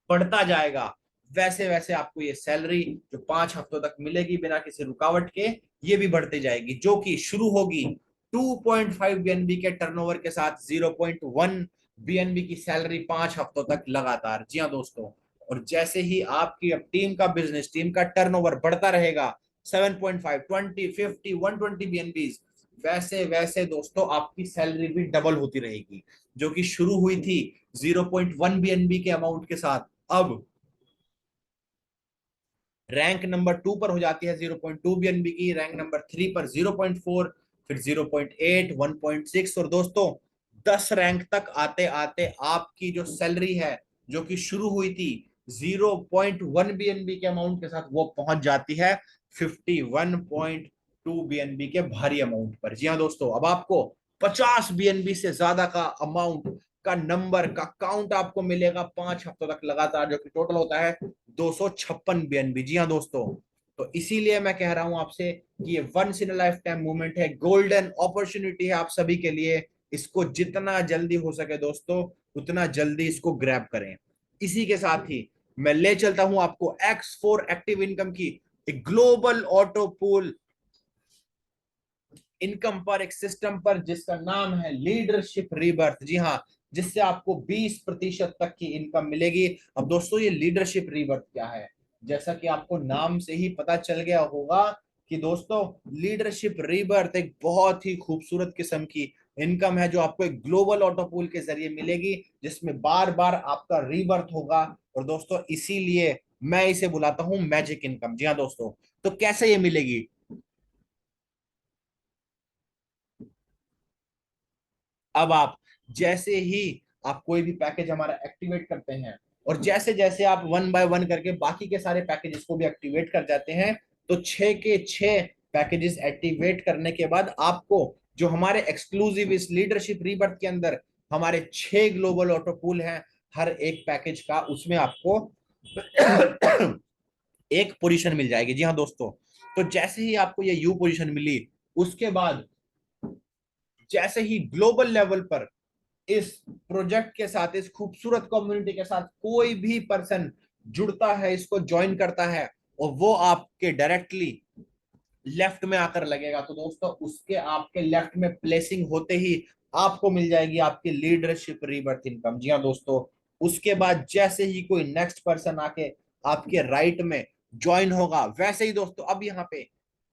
बढ़ता जाएगा, वैसे वैसे आपको ये सैलरी जो 5 हफ्तों तक मिलेगी बिना किसी रुकावट के, ये भी बढ़ती जाएगी, जो कि शुरू होगी 2.5 बीएनबी के टर्नओवर के साथ 0.1 बीएनबी की सैलरी 5 हफ्तों तक लगातार। जी हाँ दोस्तों, और जैसे ही आपकी अब टीम का बिजनेस, टीम का टर्नओवर बढ़ता रहेगा 7.5, 20, 50, 120 बीएनबी, वैसे वैसे दोस्तों आपकी सैलरी भी डबल होती रहेगी, जो कि शुरू हुई थी 0.1 बीएनबी के अमाउंट के साथ, अब रैंक नंबर 2 पर हो जाती है 0.2 बीएनबी की, रैंक नंबर 3 पर 0.4, फिर 0.8, 1.6, और दोस्तों 10 रैंक तक आते आते आपकी जो सैलरी है, जो कि शुरू हुई थी 0.1 बीएनबी के अमाउंट के साथ, वो पहुंच जाती है 51.2 बीएनबी के भारी अमाउंट पर। जी हाँ दोस्तों, अब आपको 50 बीएनबी से ज्यादा का अमाउंट का नंबर का काउंट आपको मिलेगा 5 हफ्तों तक लगातार, जो कि टोटल होता है 256 बीएनबी। जी हाँ दोस्तों, तो इसीलिए मैं कह रहा हूं आपसे कि ये once in life time movement है, गोल्डन अपॉर्चुनिटी है आप सभी के लिए। इसको जितना जल्दी हो सके दोस्तों, उतना जल्दी इसको ग्रैब करें। इसी के साथ ही मैं ले चलता हूं आपको एक्स फोर एक्टिव इनकम की एक ग्लोबल ऑटो पूल इनकम पर, एक सिस्टम पर, जिसका नाम है लीडरशिप रीबर्थ। जी हाँ, जिससे आपको 20% तक की इनकम मिलेगी। अब दोस्तों ये लीडरशिप रीबर्थ क्या है? जैसा कि आपको नाम से ही पता चल गया होगा कि दोस्तों लीडरशिप रीबर्थ एक बहुत ही खूबसूरत किस्म की इनकम है जो आपको एक ग्लोबल ऑटो पूल के जरिए मिलेगी, जिसमें बार बार आपका रीबर्थ होगा। और दोस्तों इसीलिए मैं इसे बुलाता हूं मैजिक इनकम। जी हाँ दोस्तों, तो कैसे ये मिलेगी? अब आप जैसे ही आप कोई भी पैकेज हमारा एक्टिवेट करते हैं, और जैसे जैसे आप वन बाय वन करके बाकी के सारे पैकेजेस को भी एक्टिवेट कर जाते हैं, तो छह के छह पैकेजेस एक्टिवेट करने के बाद आपको जो हमारे एक्सक्लूसिव इस लीडरशिप रीबर्थ के अंदर हमारे छह ग्लोबल ऑटो पूल हैं, हर एक पैकेज का उसमें आपको एक पोजीशन मिल जाएगी। जी हाँ दोस्तों, तो जैसे ही आपको ये यू पोजीशन मिली, उसके बाद जैसे ही ग्लोबल लेवल पर इस प्रोजेक्ट के साथ, इस खूबसूरत कम्युनिटी के साथ कोई भी पर्सन जुड़ता है, इसको ज्वाइन करता है, और वो आपके डायरेक्टली लेफ्ट में आकर लगेगा, तो दोस्तों उसके आपके लेफ्ट में प्लेसिंग होते ही आपको मिल जाएगी आपकी लीडरशिप रीबर्थ इनकम। जी हाँ दोस्तों, उसके बाद जैसे ही कोई नेक्स्ट पर्सन आके आपके राइट में ज्वाइन होगा, वैसे ही दोस्तों अब यहाँ पे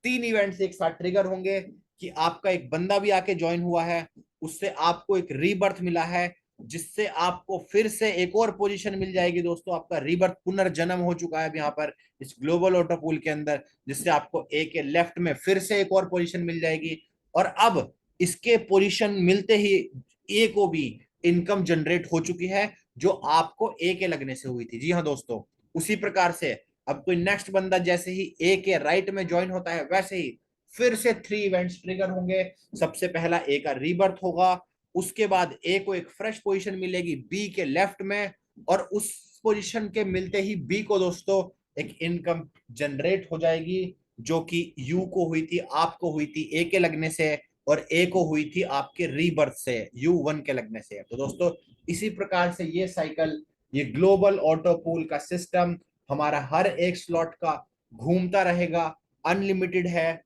तीन इवेंट्स एक साथ ट्रिगर होंगे कि आपका एक बंदा भी आके ज्वाइन हुआ है, उससे आपको एक रीबर्थ मिला है, जिससे आपको फिर से एक और पोजीशन मिल जाएगी। दोस्तों आपका रीबर्थ पुनर्जन्म हो चुका है अब यहाँ पर इस ग्लोबल ऑटो पूल के अंदर, जिससे आपको ए के लेफ्ट में फिर से एक और पोजीशन मिल जाएगी। और अब इसके पोजीशन मिलते ही ए को भी इनकम जनरेट हो चुकी है, जो आपको ए के लगने से हुई थी। जी हाँ दोस्तों, उसी प्रकार से अब कोई नेक्स्ट बंदा जैसे ही ए के राइट में ज्वाइन होता है, वैसे ही फिर से थ्री इवेंट्स ट्रिगर होंगे। सबसे पहला ए का रीबर्थ होगा, उसके बाद ए को एक फ्रेश पोजीशन मिलेगी बी के लेफ्ट में, और उस पोजीशन के मिलते ही बी को दोस्तों एक इनकम जनरेट हो जाएगी, जो कि यू को हुई थी, आपको हुई थी ए के लगने से, और ए को हुई थी आपके रीबर्थ से, यू वन के लगने से। तो दोस्तों इसी प्रकार से ये साइकिल, ये ग्लोबल ऑटो पूल का सिस्टम हमारा हर एक स्लॉट का घूमता रहेगा, अनलिमिटेड है,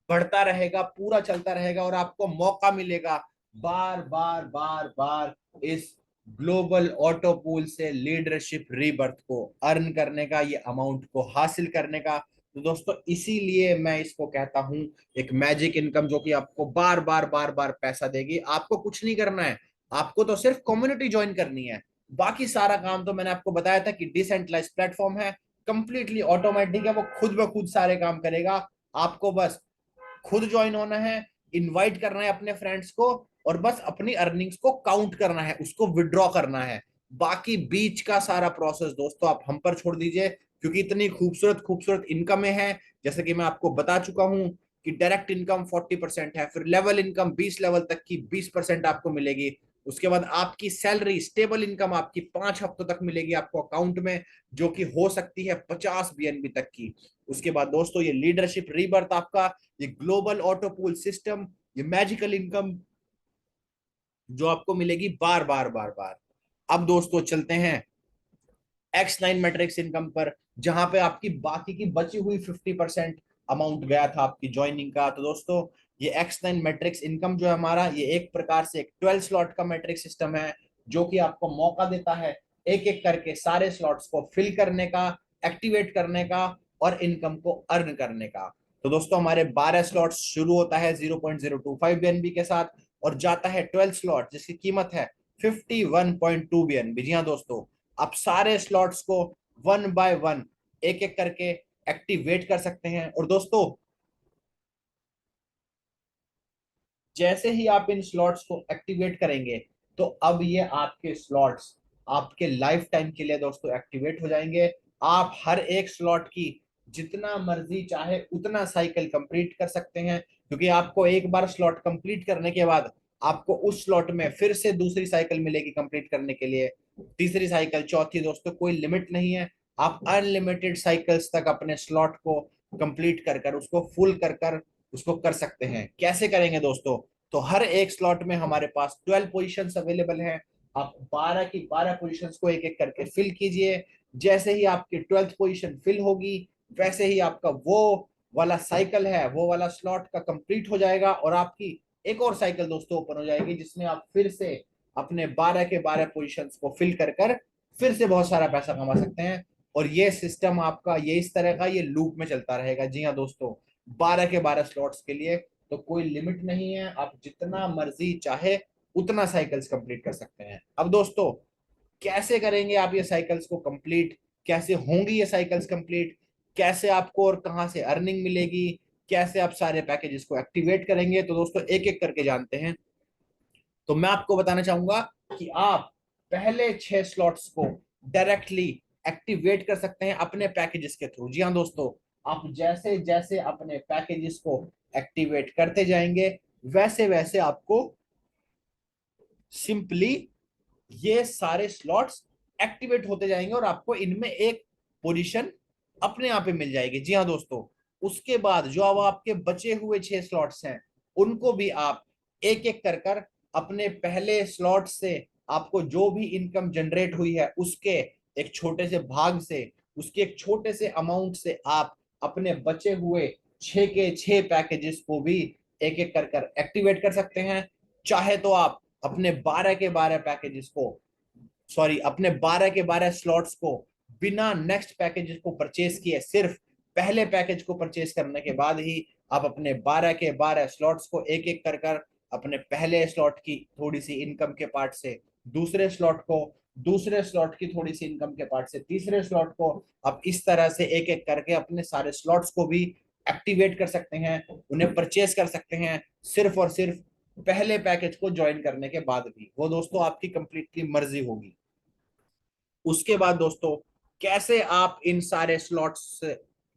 बढ़ता रहेगा, पूरा चलता रहेगा, और आपको मौका मिलेगा बार बार बार बार इस ग्लोबल ऑटो पूल से लीडरशिप रीबर्थ को अर्न करने का, ये अमाउंट को हासिल करने का। तो दोस्तों इसीलिए मैं इसको कहता हूं एक मैजिक इनकम, जो कि आपको बार बार बार बार पैसा देगी। आपको कुछ नहीं करना है, आपको तो सिर्फ कम्युनिटी ज्वाइन करनी है। बाकी सारा काम तो मैंने आपको बताया था कि डिसेंट्रलाइज प्लेटफॉर्म है, कंप्लीटली ऑटोमेटिक है, वो खुद ब खुद सारे काम करेगा। आपको बस खुद ज्वाइन होना है, इनवाइट करना है अपने फ्रेंड्स को, और बस अपनी अर्निंग्स को काउंट करना है, उसको विड्रॉ करना है। बाकी बीच का सारा प्रोसेस दोस्तों आप हम पर छोड़ दीजिए, क्योंकि इतनी खूबसूरत खूबसूरत इनकमें हैं, जैसे कि मैं आपको बता चुका हूं कि डायरेक्ट इनकम 40% है, फिर लेवल इनकम 20 लेवल तक की 20% आपको मिलेगी। उसके बाद आपकी सैलरी स्टेबल इनकम आपकी 5 हफ्तों तक मिलेगी आपको अकाउंट में, जो कि हो सकती है 50 BNB तक की। उसके बाद दोस्तों ये लीडरशिप रीबर्थ आपका, ये ग्लोबल ऑटो पूल सिस्टम, ये मैजिकल इनकम जो आपको मिलेगी बार बार बार बार। अब दोस्तों चलते हैं X9 मैट्रिक्स इनकम पर, जहां पे आपकी बाकी की बची हुई 50% अमाउंट गया था आपकी ज्वाइनिंग का। तो दोस्तों ये X9 मैट्रिक्स इनकम जो है हमारा, ये एक प्रकार से एक 12 स्लॉट का मैट्रिक सिस्टम है, जो कि आपको मौका देता है एक एक करके सारे स्लॉट्स को फिल करने का, एक्टिवेट करने का, और इनकम को अर्न करने का। तो दोस्तों हमारे 12 स्लॉट्स शुरू होता है 0.025 BNB के साथ, और जाता है 12 स्लॉट जिसकी कीमत है 51.2 BNB। जी हाँ दोस्तों, आप सारे स्लॉट्स को वन बाय वन एक एक करके एक्टिवेट कर सकते हैं। और दोस्तों जैसे ही आप इन स्लॉट्स को एक्टिवेट करेंगे, तो अब ये आपके स्लॉट्स आपके लाइफ टाइम के लिए दोस्तों एक्टिवेट हो जाएंगे। आप हर एक स्लॉट की जितना मर्जी चाहे उतना साइकिल कंप्लीट कर सकते हैं, क्योंकि आपको एक बार स्लॉट कंप्लीट करने के बाद आपको उस स्लॉट में फिर से दूसरी साइकिल मिलेगी कंप्लीट करने के लिए, तीसरी साइकिल, चौथी। दोस्तों कोई लिमिट नहीं है, आप अनलिमिटेड साइकिल्स तक अपने स्लॉट को कंप्लीट कर कर उसको फुल कर कर उसको कर सकते हैं। कैसे करेंगे दोस्तों? तो हर एक स्लॉट में हमारे पास 12 पोजीशंस अवेलेबल हैं। आप 12 की 12 पोजीशंस को एक एक करके फिल कीजिए। जैसे ही आपकी 12th पोजीशन फिल होगी, वैसे ही आपका वो वाला साइकिल है, वो वाला स्लॉट का कंप्लीट हो जाएगा, और आपकी एक और साइकिल दोस्तों ओपन हो जाएगी, जिसमें आप फिर से अपने 12 के 12 पोजीशंस को फिल कर कर फिर से बहुत सारा पैसा कमा सकते हैं। और ये सिस्टम आपका ये इस तरह का ये लूप में चलता रहेगा। जी हाँ दोस्तों, 12 के 12 स्लॉट्स के लिए, तो कोई लिमिट नहीं है, आप जितना मर्जी चाहे उतना साइकिल्स कंप्लीट कर सकते हैं। अब दोस्तों, कैसे करेंगे आप ये साइकिल्स को कंप्लीट, कैसे होंगी ये साइकिल्स कंप्लीट, कैसे आपको और कहां से अर्निंग मिलेगी, कैसे आप सारे पैकेजेस को एक्टिवेट करेंगे, तो दोस्तों एक एक करके जानते हैं। तो मैं आपको बताना चाहूंगा कि आप पहले 6 स्लॉट्स को डायरेक्टली एक्टिवेट कर सकते हैं अपने पैकेजेस के थ्रू। जी हाँ दोस्तों, आप जैसे जैसे अपने पैकेजेस को एक्टिवेट करते जाएंगे, वैसे वैसे आपको सिंपली ये सारे स्लॉट्स एक्टिवेट होते जाएंगे और आपको इनमें एक पोजीशन अपने आप ही मिल जाएगी। जी हाँ दोस्तों, उसके बाद जो अब आपके बचे हुए 6 स्लॉट्स हैं, उनको भी आप एक एक कर कर अपने पहले स्लॉट से आपको जो भी इनकम जनरेट हुई है उसके एक छोटे से भाग से, उसके एक छोटे से अमाउंट से आप अपने बचे हुए 6 के 6 पैकेजेस को भी एक एक कर कर एक्टिवेट कर सकते हैं। चाहे तो आप अपने 12 के 12 पैकेजेस को, सॉरी, अपने 12 के 12 स्लॉट्स को बिना नेक्स्ट पैकेज को परचेज किए, सिर्फ पहले पैकेज को परचेज करने के बाद ही आप अपने 12 के 12 स्लॉट्स को एक एक कर कर अपने पहले स्लॉट की थोड़ी सी इनकम के पार्ट से दूसरे स्लॉट को, दूसरे स्लॉट की थोड़ी सी इनकम के पार्ट से तीसरे स्लॉट को, आप इस तरह से एक एक करके अपने सारे स्लॉट्स को भी एक्टिवेट कर सकते हैं, उन्हें परचेज कर सकते हैं, सिर्फ और सिर्फ पहले पैकेज को ज्वाइन करने के बाद भी। वो दोस्तों आपकी कंप्लीटली मर्जी होगी। उसके बाद दोस्तों, कैसे आप इन सारे स्लॉट्स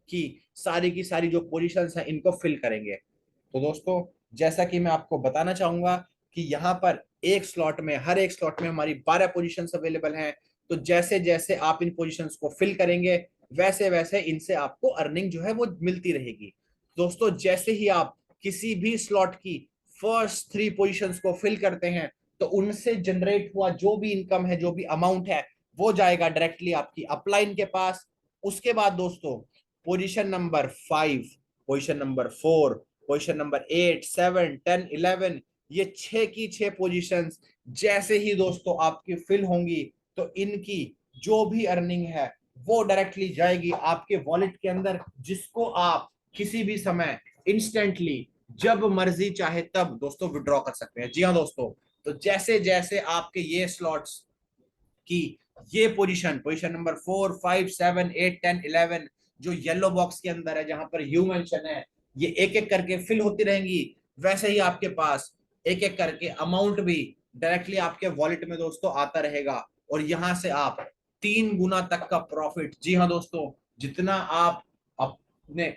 की सारी जो पोजीशंस हैं इनको फिल करेंगे, तो दोस्तों जैसा कि मैं आपको बताना चाहूंगा कि यहाँ पर एक स्लॉट में, हर एक स्लॉट में हमारी 12 पोजीशंस अवेलेबल हैं। तो जैसे जैसे आप इन पोजीशंस को फिल करेंगे, वैसे वैसे इनसे आपको अर्निंग जो है वो मिलती रहेगी। दोस्तों जैसे ही आप किसी भी स्लॉट की फर्स्ट 3 पोजीशंस को फिल करते हैं, तो उनसे जनरेट हुआ जो भी इनकम है, जो भी अमाउंट है, वो जाएगा डायरेक्टली आपकी अपलाइन के पास। उसके बाद दोस्तों, position number 5, position number 4, position number 8, 7, 10, 11, ये 6 की 6 पोजीशंस जैसे ही दोस्तों आपकी फिल होंगी, तो इनकी जो भी अर्निंग है वो डायरेक्टली जाएगी आपके वॉलेट के अंदर, जिसको आप किसी भी समय इंस्टेंटली जब मर्जी चाहे तब दोस्तों विड्रॉ कर सकते हैं। जी हाँ दोस्तों, तो जैसे जैसे आपके ये स्लॉट्स की ये पोजीशन, पोजीशन नंबर 4, 5, 7, 8, 10, 11 जो येलो बॉक्स के अंदर है जहां पर यू मेंशन है, ये एक एक करके फिल होती रहेंगी, वैसे ही आपके पास एक एक करके अमाउंट भी डायरेक्टली आपके वॉलेट में दोस्तों आता रहेगा। और यहां से आप 3 गुना तक का प्रॉफिट, जी हाँ दोस्तों, जितना आप अपने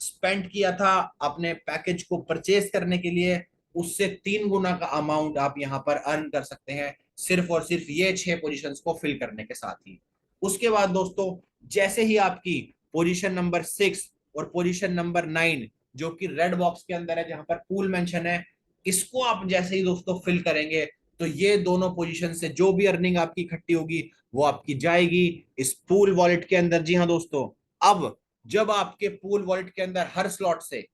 स्पेंड किया था अपने पैकेज को परचेज करने के लिए, उससे 3 गुना का अमाउंट आप यहाँ पर अर्न कर सकते हैं, सिर्फ और सिर्फ ये 6 पोजीशंस को फिल करने के साथ ही। उसके बाद दोस्तों, जैसे ही आपकी पोजीशन नंबर 6 और पोजीशन नंबर 9 जो कि रेड बॉक्स के अंदर है जहां पर पूल मेंशन है, इसको आप जैसे ही दोस्तों फिल करेंगे, तो ये दोनों पोजीशन से जो भी अर्निंग आपकी इकट्ठी होगी वो आपकी जाएगी इस पूल वॉलेट के अंदर। जी हाँ दोस्तों, अब जब आपके पूल वॉलेट के अंदर हर स्लॉट से,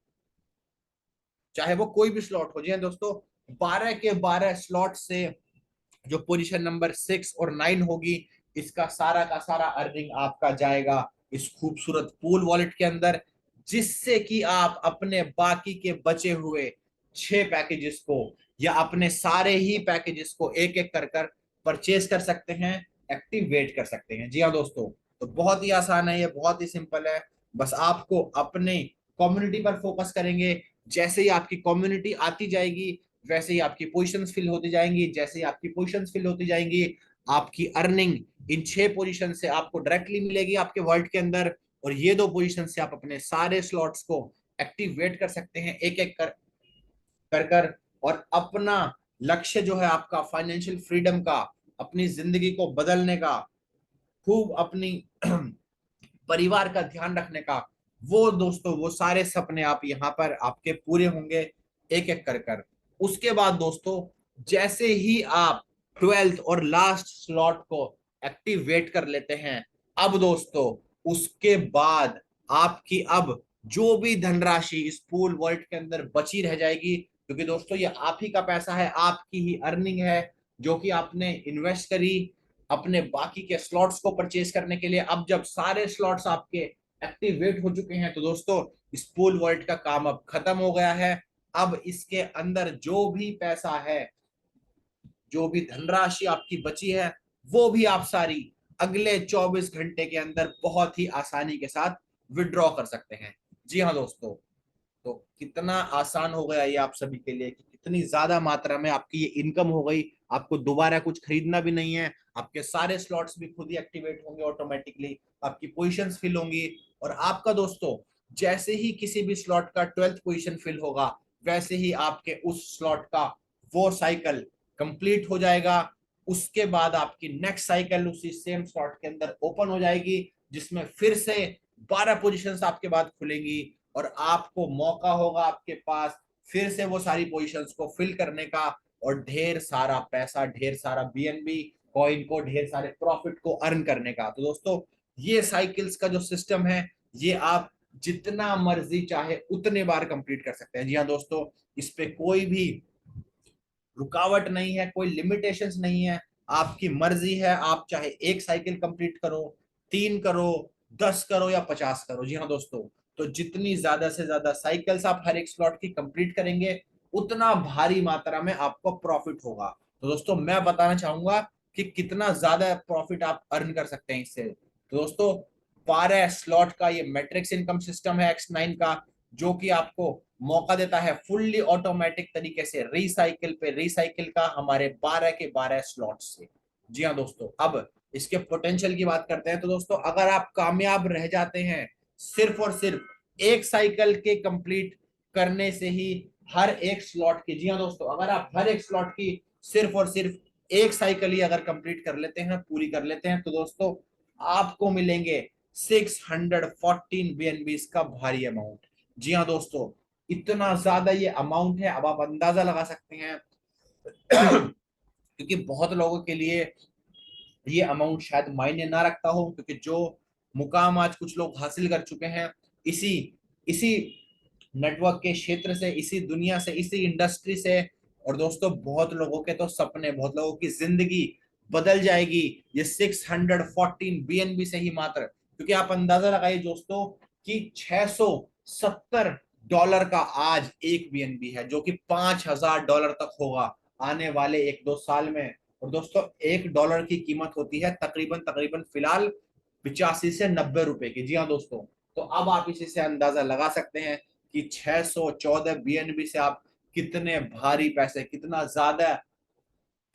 चाहे वो कोई भी स्लॉट हो, जी हाँ दोस्तों, 12 के 12 स्लॉट से जो पोजीशन नंबर 6 और 9 होगी, इसका सारा का सारा अर्निंग आपका जाएगा इस खूबसूरत पूल वॉलेट के अंदर, जिससे कि आप अपने बाकी के बचे हुए 6 पैकेजेस को या अपने सारे ही पैकेजेस को एक एक कर कर परचेज कर सकते हैं, एक्टिवेट कर सकते हैं। जी हाँ दोस्तों, तो बहुत ही आसान है, ये बहुत ही सिंपल है। बस आपको अपने कम्युनिटी पर फोकस करेंगे, जैसे ही आपकी कम्युनिटी आती जाएगी वैसे ही आपकी पोजीशंस फिल होती जाएंगी, जैसे ही आपकी पोजीशंस फिल होती जाएंगी, आपकी अर्निंग इन 6 पोजीशन से आपको डायरेक्टली मिलेगी आपके वर्ल्ड के अंदर। और ये 2 पोजीशन से आप अपने सारे स्लॉट्स को एक्टिवेट कर सकते हैं एक एक कर और अपना लक्ष्य जो है आपका फाइनेंशियल फ्रीडम का, अपनी जिंदगी को बदलने का, खूब अपनी परिवार का ध्यान रखने का, वो दोस्तों वो सारे सपने आप यहाँ पर आपके पूरे होंगे एक एक कर। उसके बाद दोस्तों, जैसे ही आप 12th और लास्ट स्लॉट को एक्टिवेट कर लेते हैं, अब दोस्तों उसके बाद आपकी अब जो भी धनराशि इस पूल वॉलेट के अंदर बची रह जाएगी, क्योंकि दोस्तों ये आप ही का पैसा है, आपकी ही अर्निंग है जो कि आपने इन्वेस्ट करी, अपने बाकी के स्लॉट्स को परचेज करने के लिए। अब जब सारे स्लॉट्स आपके एक्टिवेट हो चुके हैं तो दोस्तों इस पूल वॉलेट का काम अब खत्म हो गया है। अब इसके अंदर जो भी पैसा है, जो भी धनराशि आपकी बची है, वो भी आप सारी अगले 24 घंटे के अंदर बहुत ही आसानी के साथ विड्रॉ कर सकते हैं। जी हाँ दोस्तों, तो कितना आसान हो गया ये आप सभी के लिए कि कितनी ज्यादा मात्रा में आपकी ये इनकम हो गई। आपको दोबारा कुछ खरीदना भी नहीं है, आपके सारे स्लॉट्स भी खुद ही एक्टिवेट होंगे ऑटोमेटिकली, आपकी पोजीशंस फिल होंगी। और आपका दोस्तों जैसे ही किसी भी स्लॉट का 12th पोजीशन फिल होगा, वैसे ही आपके उस स्लॉट का वो साइकिल कंप्लीट हो जाएगा। उसके बाद आपकी नेक्स्ट साइकिल उसी सेम स्लॉट के अंदर ओपन हो जाएगी, जिसमें फिर से 12 पोजीशंस आपके बाद खुलेंगी और आपको मौका होगा आपके पास फिर से वो सारी पोजीशंस को फिल करने का और ढेर सारा पैसा, ढेर सारा बीएनबी कॉइन को, ढेर सारे प्रॉफिट को अर्न करने का। तो दोस्तों ये साइकिल्स का जो सिस्टम है, ये आप जितना मर्जी चाहे उतने बार कंप्लीट कर सकते हैं। जी हाँ दोस्तों, इस पे कोई भी रुकावट नहीं है, कोई लिमिटेशंस नहीं है। आपकी मर्जी है, आप चाहे एक साइकिल कंप्लीट करो, 3 करो, 10 करो या 50 करो। जी हाँ दोस्तों, तो जितनी ज्यादा से ज्यादा साइकिल्स आप हर एक स्लॉट की कंप्लीट करेंगे, उतना भारी मात्रा में आपको प्रॉफिट होगा। तो दोस्तों मैं बताना चाहूंगा कि कितना ज्यादा प्रॉफिट आप अर्न कर सकते हैं इससे। तो दोस्तों 12 स्लॉट का ये मैट्रिक्स इनकम सिस्टम है X9 का, जो कि आपको मौका देता है फुल्ली ऑटोमेटिक तरीके से रिसाइकिल पे रिसाइकिल का हमारे 12 के 12 स्लॉट से। जी हाँ दोस्तों, अब इसके पोटेंशियल की बात करते हैं। तो दोस्तों अगर आप कामयाब रह जाते हैं सिर्फ और सिर्फ एक साइकिल के कंप्लीट करने से ही हर एक स्लॉट की, जी हाँ दोस्तों, अगर आप हर एक स्लॉट की सिर्फ और सिर्फ एक साइकिल ही अगर कंप्लीट कर लेते हैं, पूरी कर लेते हैं, तो दोस्तों आपको मिलेंगे 614 बीएनबी का भारी अमाउंट। जी हाँ दोस्तों, इतना ज्यादा ये अमाउंट है। अब आप अंदाजा लगा सकते हैं क्योंकि बहुत लोगों के लिए ये अमाउंट शायद मायने ना रखता हो, क्योंकि जो मुकाम आज कुछ लोग हासिल कर चुके हैं इसी इसी नेटवर्क के क्षेत्र से, इसी दुनिया से, इसी इंडस्ट्री से। और दोस्तों बहुत लोगों के तो सपने, बहुत लोगों की जिंदगी बदल जाएगी ये 614 बीएनबी से ही मात्र। क्योंकि आप अंदाजा लगाइए दोस्तों कि $670 का आज एक बीएनबी है, जो कि $5000 तक होगा आने वाले 1-2 साल में। और दोस्तों $1 की कीमत होती है तकरीबन तकरीबन फिलहाल 85 से 90 रुपए की। जी हाँ दोस्तों, तो अब आप इसी से अंदाजा लगा सकते हैं कि 614 बीएनबी से आप कितने भारी पैसे, कितना ज्यादा,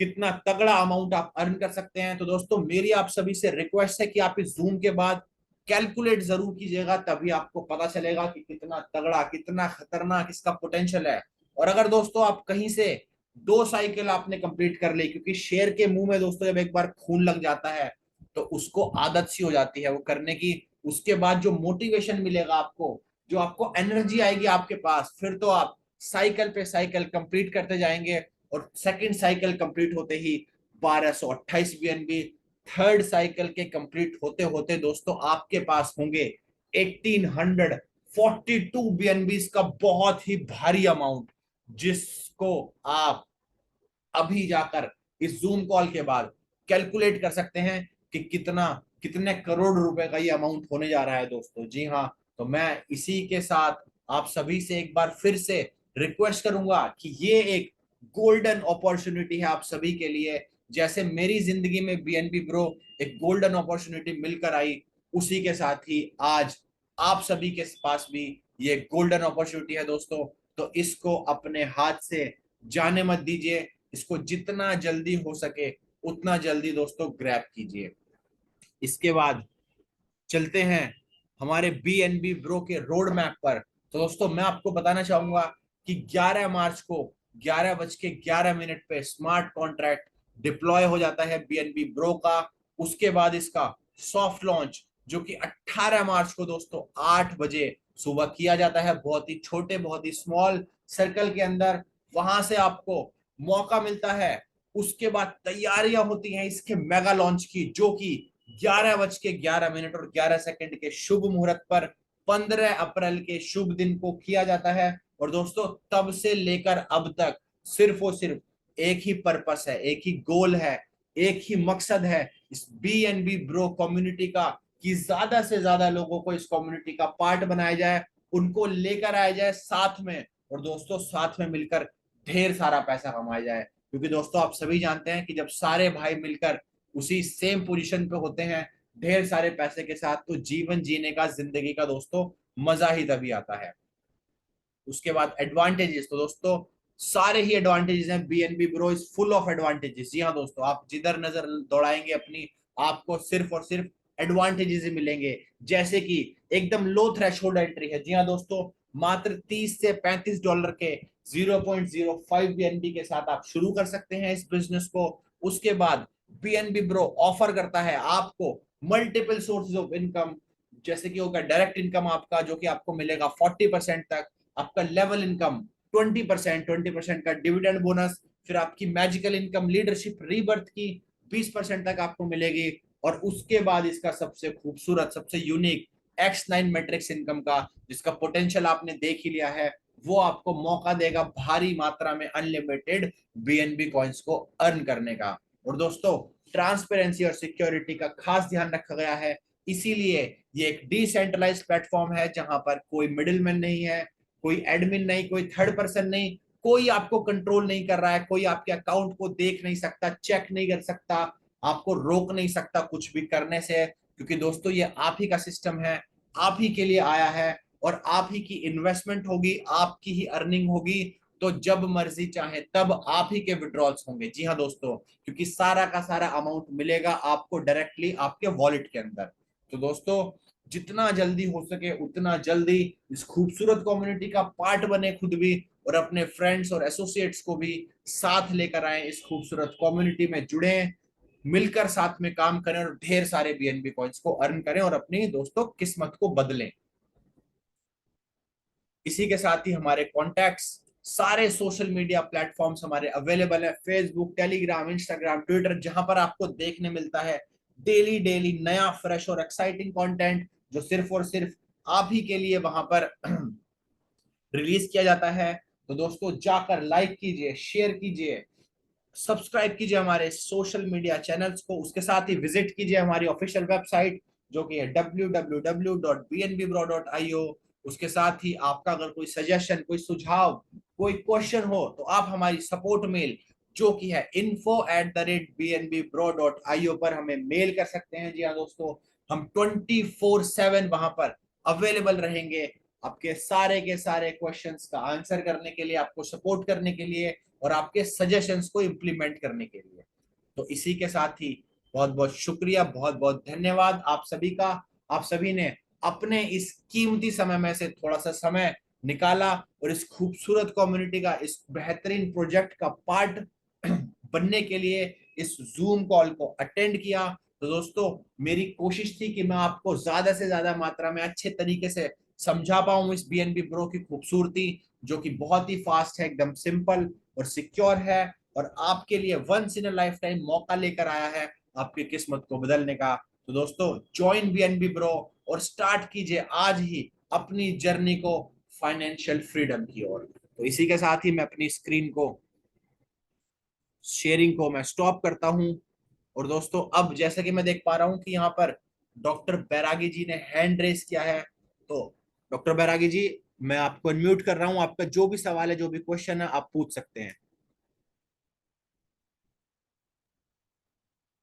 कितना तगड़ा अमाउंट आप अर्न कर सकते हैं। तो दोस्तों मेरी आप सभी से रिक्वेस्ट है कि आप इस जूम के बाद कैलकुलेट जरूर कीजिएगा, तभी आपको पता चलेगा कि कितना तगड़ा, कितना खतरनाक इसका पोटेंशियल है। और अगर दोस्तों आप कहीं से 2 साइकिल आपने कंप्लीट कर ली, क्योंकि शेर के मुंह में दोस्तों जब एक बार खून लग जाता है तो उसको आदत सी हो जाती है वो करने की। उसके बाद जो मोटिवेशन मिलेगा आपको, जो आपको एनर्जी आएगी आपके पास, फिर तो आप साइकिल पे साइकिल कंप्लीट करते जाएंगे। और सेकंड साइकिल कंप्लीट होते ही 1228 बीएनबी, थर्ड साइकिल के कंप्लीट होते होते दोस्तों आपके पास होंगे 1842 बीएनबी का बहुत ही भारी अमाउंट, जिसको आप अभी जाकर इस जूम कॉल के बाद कैलकुलेट कर सकते हैं कि कितना, कितने करोड़ रुपए का ये अमाउंट होने जा रहा है दोस्तों। जी हाँ, तो मैं इसी के साथ आप सभी से एक बार फिर से रिक्वेस्ट करूंगा कि ये एक गोल्डन अपॉर्चुनिटी है आप सभी के लिए। जैसे मेरी जिंदगी में बीएनबी ब्रो एक गोल्डन अपॉर्चुनिटी मिलकर आई, उसी के साथ ही आज आप सभी के पास भी ये गोल्डन अपॉर्चुनिटी है दोस्तों। तो इसको अपने हाथ से जाने मत दीजिए, इसको जितना जल्दी हो सके उतना जल्दी दोस्तों ग्रैब कीजिए। इसके बाद चलते हैं हमारे बीएनबी ब्रो के रोड मैप पर। तो दोस्तों मैं आपको बताना चाहूंगा कि 11 मार्च को 11:11 पे स्मार्ट कॉन्ट्रैक्ट डिप्लॉय हो जाता है बीएनबी ब्रो का। उसके बाद इसका सॉफ्ट लॉन्च जो कि 18 मार्च को दोस्तों 8 बजे सुबह किया जाता है, बहुत ही छोटे, बहुत ही स्मॉल सर्कल के अंदर। वहां से आपको मौका मिलता है। उसके बाद तैयारियां होती हैं इसके मेगा लॉन्च की, जो कि 11:11 और 11 सेकंड के शुभ मुहूर्त पर 15 अप्रैल के शुभ दिन को किया जाता है। और दोस्तों तब से लेकर अब तक सिर्फ और सिर्फ एक ही पर्पस है, एक ही गोल है एक ही मकसद है इस BNB ब्रो कम्युनिटी का कि ज्यादा से ज्यादा लोगों को इस कम्युनिटी का पार्ट बनाया जाए, उनको लेकर आया जाए साथ में, और दोस्तों साथ में मिलकर ढेर सारा पैसा कमाया जाए। क्योंकि दोस्तों आप सभी जानते हैं कि जब सारे भाई मिलकर उसी सेम पोजीशन पे होते हैं ढेर सारे पैसे के साथ, तो जीवन जीने का, जिंदगी का दोस्तों मजा ही तभी आता है। उसके बाद एडवांटेजेस, तो दोस्तों सारे ही एडवांटेजेस हैं। BNB bro is full of advantages. जी हाँ दोस्तों, आप जिधर नजर दौड़ाएंगे अपनी, आपको सिर्फ और सिर्फ एडवांटेजेस ही मिलेंगे। जैसे कि एकदम लो थ्रेशोल्ड एंट्री है। जी हाँ दोस्तों, मात्र 30 से $35 के 0.05 BNB के साथ आप शुरू कर सकते हैं इस बिजनेस को। उसके बाद BNB ब्रो ऑफर करता है आपको मल्टीपल सोर्सेज ऑफ इनकम। जैसे कि होगा डायरेक्ट इनकम आपका, जो कि आपको मिलेगा 40% तक, आपका लेवल इनकम 20% का डिविडेंड बोनस, फिर आपकी मैजिकल इनकम लीडरशिप रीबर्थ की 20% तक आपको मिलेगी। और उसके बाद इसका सबसे खूबसूरत, सबसे यूनिक X9 मैट्रिक्स इनकम का, जिसका पोटेंशियल आपने देख ही लिया है, वो आपको मौका देगा भारी मात्रा में अनलिमिटेड BNB कॉइन्स को अर्न करने का। और दोस्तों ट्रांसपेरेंसी और सिक्योरिटी का खास ध्यान रखा गया है, इसीलिए ये एक डिसेंट्रलाइज्ड प्लेटफॉर्म है जहां पर कोई मिडिलमैन नहीं है, कोई एडमिन नहीं, कोई थर्ड पर्सन नहीं, कोई आपको कंट्रोल नहीं कर रहा है, कोई आपके अकाउंट को देख नहीं सकता, चेक नहीं कर सकता, आपको रोक नहीं सकता कुछ भी करने से। क्योंकि दोस्तों ये आप ही का सिस्टम है, आप ही के लिए आया है, और आप ही की इन्वेस्टमेंट होगी, आपकी ही अर्निंग होगी। तो जब मर्जी चाहे तब आप ही के विड्रॉल्स होंगे। जी हाँ दोस्तों, क्योंकि सारा का सारा अमाउंट मिलेगा आपको डायरेक्टली आपके वॉलेट के अंदर। तो दोस्तों जितना जल्दी हो सके उतना जल्दी इस खूबसूरत कम्युनिटी का पार्ट बने खुद भी, और अपने फ्रेंड्स और एसोसिएट्स को भी साथ लेकर आए, इस खूबसूरत कम्युनिटी में जुड़े, मिलकर साथ में काम करें और ढेर सारे BNB कॉइन्स को अर्न करें और अपनी दोस्तों किस्मत को बदलें। इसी के साथ ही हमारे कॉन्टैक्ट्स, सारे सोशल मीडिया प्लेटफॉर्म्स हमारे अवेलेबल है, फेसबुक, टेलीग्राम, इंस्टाग्राम, ट्विटर, जहां पर आपको देखने मिलता है डेली डेली नया फ्रेश और एक्साइटिंग कंटेंट, जो सिर्फ और सिर्फ आप ही के लिए वहां पर रिलीज किया जाता है। तो दोस्तों जाकर लाइक कीजिए, शेयर कीजिए, सब्सक्राइब कीजिए हमारे सोशल मीडिया चैनल्स को। उसके साथ ही विजिट कीजिए हमारी ऑफिशियल वेबसाइट, जो कि है www.bnbbro.io। उसके साथ ही आपका अगर कोई सजेशन, कोई सुझाव, कोई क्वेश्चन हो, तो आप हमारी सपोर्ट मेल, जो कि है info@bnbbro.io पर हमें मेल कर सकते हैं। जी हाँ दोस्तों, हम 24/7 वहां पर अवेलेबल रहेंगे आपके सारे के सारे क्वेश्चंस का आंसर करने के लिए, आपको सपोर्ट करने के लिए, और आपके सजेशंस को इम्प्लीमेंट करने के लिए। तो इसी के साथ ही बहुत बहुत शुक्रिया, बहुत बहुत धन्यवाद आप सभी का। आप सभी ने अपने इस कीमती समय में से थोड़ा सा समय निकाला और इस खूबसूरत कम्युनिटी का, इस बेहतरीन प्रोजेक्ट का पार्ट बनने के लिए इस जूम कॉल को अटेंड किया। तो दोस्तों मेरी कोशिश थी कि मैं आपको ज्यादा से ज्यादा मात्रा में अच्छे तरीके से समझा पाऊं इस BNB ब्रो की खूबसूरती, जो कि बहुत ही फास्ट है, एकदम सिंपल और सिक्योर है, और आपके लिए once in a life time मौका लेकर आया है आपकी किस्मत को बदलने का। तो दोस्तों ज्वाइन BNB ब्रो और स्टार्ट कीजिए आज ही अपनी जर्नी को फाइनेंशियल फ्रीडम की ओर। तो इसी के साथ ही मैं अपनी स्क्रीन को, शेयरिंग को मैं स्टॉप करता हूं। और दोस्तों अब जैसा कि मैं देख पा रहा हूं कि यहाँ पर डॉक्टर बैरागी जी ने हैंड रेस किया है। तो डॉक्टर बैरागी जी, मैं आपको अनम्यूट कर रहा हूं, आपका जो भी सवाल है, जो भी क्वेश्चन है, आप पूछ सकते हैं।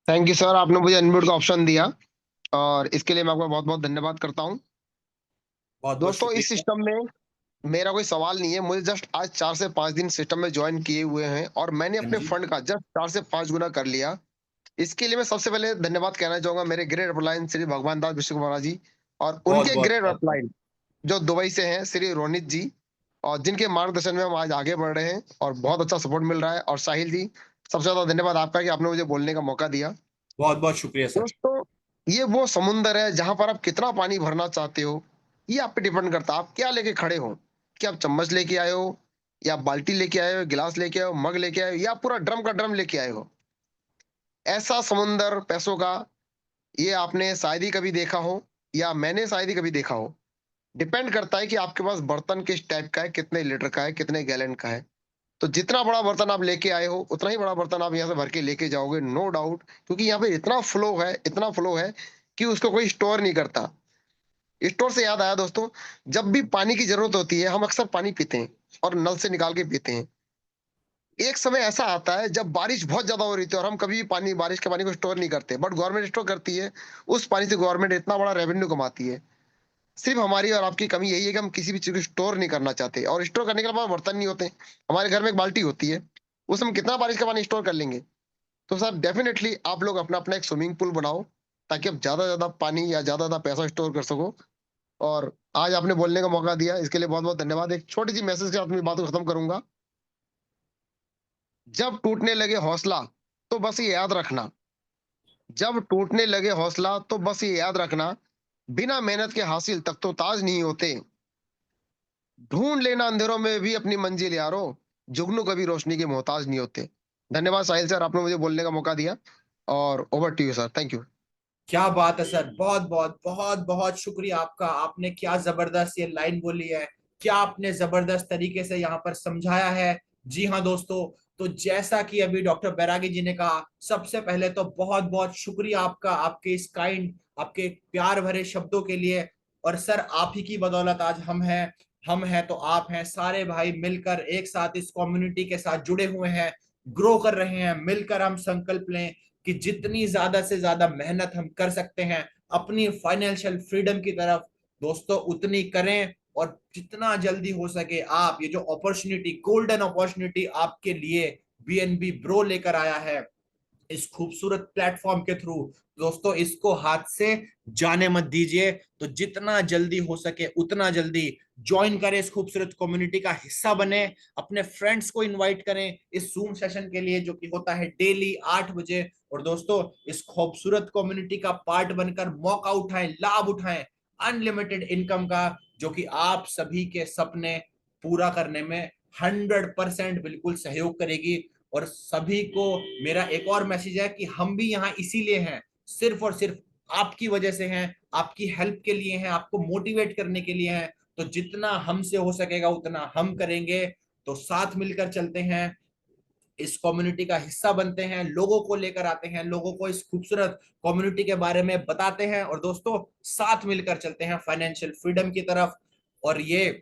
थैंक यू सर, आपने मुझे अनम्यूट का ऑप्शन दिया और इसके लिए मैं आपका बहुत बहुत धन्यवाद करता हूँ। बहुत बहुत दोस्तों इस शुक्रिया। सिस्टम में मेरा कोई सवाल नहीं है, मुझे जस्ट आज 4 से 5 दिन सिस्टम में ज्वाइन किए हुए हैं और मैंने हाँ अपने जी। फंड का जस्ट 4 से 5 गुना कर लिया। इसके लिए मैं सबसे पहले धन्यवाद कहना चाहूंगा मेरे ग्रेट अपलाइन श्री भगवान दास विश्व कुमार जी और बहुत उनके बहुत ग्रेट बहुत बहुत अपलाइन जो दुबई से हैं श्री रोनित जी, और जिनके मार्गदर्शन में हम आज आगे बढ़ रहे हैं और बहुत अच्छा सपोर्ट मिल रहा है। और साहिल जी, सबसे ज्यादा धन्यवाद आपका कि आपने मुझे बोलने का मौका दिया। बहुत बहुत शुक्रिया सर। दोस्तों ये वो समुंदर है जहां पर आप कितना पानी भरना चाहते हो, ये आप पे डिपेंड करता है आप क्या लेके खड़े हो। क्या आप चम्मच लेके आए हो, या बाल्टी लेके आए हो, गिलास लेके आए हो, मग लेके आए हो, या पूरा ड्रम का ड्रम लेके आए हो। ऐसा समुंदर पैसों का, ये आपने शायद ही कभी देखा हो या मैंने शायद ही कभी देखा हो। डिपेंड करता है कि आपके पास बर्तन किस टाइप का है, कितने लीटर का है, कितने गैलन का है। तो जितना बड़ा बर्तन आप लेके आए हो उतना ही बड़ा बर्तन आप यहाँ से भर के लेके जाओगे, नो डाउट, क्योंकि यहाँ पे इतना फ्लो है कि उसको कोई स्टोर नहीं करता। स्टोर से याद आया दोस्तों, जब भी पानी की जरूरत होती है हम अक्सर पानी पीते हैं और नल से निकाल के पीते हैं। एक समय ऐसा आता है जब बारिश बहुत ज्यादा हो रही थी और हम कभी भी पानी, बारिश के पानी को स्टोर नहीं करते, बट गवर्नमेंट स्टोर करती है। उस पानी से गवर्नमेंट इतना बड़ा रेवेन्यू कमाती है। सिर्फ हमारी और आपकी कमी यही है कि हम किसी भी चीज को स्टोर नहीं करना चाहते, और स्टोर करने के बाद बर्तन नहीं होते। हमारे घर में एक बाल्टी होती है, उसमें हम कितना बारिश का पानी स्टोर कर लेंगे। तो सर डेफिनेटली आप लोग अपना अपना एक स्विमिंग पूल बनाओ, ताकि आप ज्यादा ज्यादा पानी या ज्यादा ज्यादा पैसा स्टोर कर सको। और आज आपने बोलने का मौका दिया, इसके लिए बहुत बहुत धन्यवाद। एक छोटी सी मैसेज के साथ मैं बात को खत्म करूंगा। जब टूटने लगे हौसला तो बस ये याद रखना, जब टूटने लगे हौसला तो बस ये याद रखना, बिना मेहनत के हासिल तक तो ताज नहीं होते। ढूंढ लेना अंधेरों में भी अपनी मंजिल यारो, जुगनू कभी रोशनी के मोहताज नहीं होते। धन्यवाद साहिल सर, आपने मुझे बोलने का मौका दिया, और over to you sir, thank you. क्या बात है सर, बहुत बहुत बहुत बहुत शुक्रिया आपका। आपने क्या जबरदस्त ये लाइन बोली है, क्या आपने जबरदस्त तरीके से यहाँ पर समझाया है। जी हाँ दोस्तों, तो जैसा कि अभी डॉक्टर बैरागी जी ने कहा, सबसे पहले तो बहुत बहुत शुक्रिया आपका, आपके इस काइंड, आपके प्यार भरे शब्दों के लिए। और सर आप ही की बदौलत आज हम हैं तो आप हैं, सारे भाई मिलकर एक साथ इस कम्युनिटी के साथ जुड़े हुए हैं, ग्रो कर रहे हैं। मिलकर हम संकल्प लें कि जितनी ज्यादा से ज्यादा मेहनत हम कर सकते हैं अपनी फाइनेंशियल फ्रीडम की तरफ, दोस्तों उतनी करें। और जितना जल्दी हो सके आप ये जो अपॉर्चुनिटी, गोल्डन अपॉर्चुनिटी आपके लिए बीएनबी ब्रो लेकर आया है इस खूबसूरत प्लेटफॉर्म के थ्रू, दोस्तों इसको हाथ से जाने मत दीजिए। तो जितना जल्दी हो सके उतना जल्दी ज्वाइन करें, इस खूबसूरत कम्युनिटी का हिस्सा बने, अपने फ्रेंड्स को इनवाइट करें इस जूम सेशन के लिए जो कि होता है डेली 8 बजे। और दोस्तों इस खूबसूरत कम्युनिटी का पार्ट बनकर मौका उठाएं, लाभ उठाएं अनलिमिटेड इनकम का, जो कि आप सभी के सपने पूरा करने में 100% बिल्कुल सहयोग करेगी। और सभी को मेरा एक और मैसेज है कि हम भी यहाँ इसीलिए हैं, सिर्फ और सिर्फ आपकी वजह से हैं, आपकी हेल्प के लिए हैं, आपको मोटिवेट करने के लिए हैं। तो जितना हमसे हो सकेगा उतना हम करेंगे। तो साथ मिलकर चलते हैं, इस कम्युनिटी का हिस्सा बनते हैं, लोगों को लेकर आते हैं, लोगों को इस खूबसूरत कम्युनिटी के बारे में बताते हैं, और दोस्तों साथ मिलकर चलते हैं फाइनेंशियल फ्रीडम की तरफ। और ये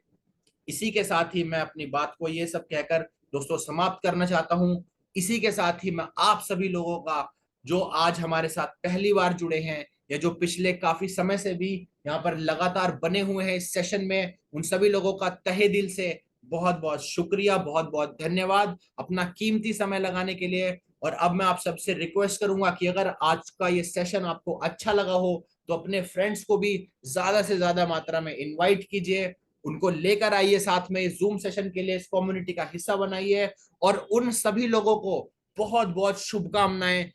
इसी के साथ ही मैं अपनी बात को ये सब कहकर दोस्तों समाप्त करना चाहता हूं। इसी के साथ ही मैं आप सभी लोगों का, जो आज हमारे साथ पहली बार जुड़े हैं या जो पिछले काफी समय से भी यहाँ पर लगातार बने हुए हैं इस सेशन में, उन सभी लोगों का तहे दिल से बहुत बहुत शुक्रिया, बहुत बहुत धन्यवाद अपना कीमती समय लगाने के लिए। और अब मैं आप सबसे रिक्वेस्ट करूंगा कि अगर आज का ये सेशन आपको अच्छा लगा हो तो अपने फ्रेंड्स को भी ज्यादा से ज्यादा मात्रा में इनवाइट कीजिए, उनको लेकर आइए साथ में इस जूम सेशन के लिए, इस कम्युनिटी का हिस्सा बनाइए। और उन सभी लोगों को बहुत बहुत शुभकामनाएं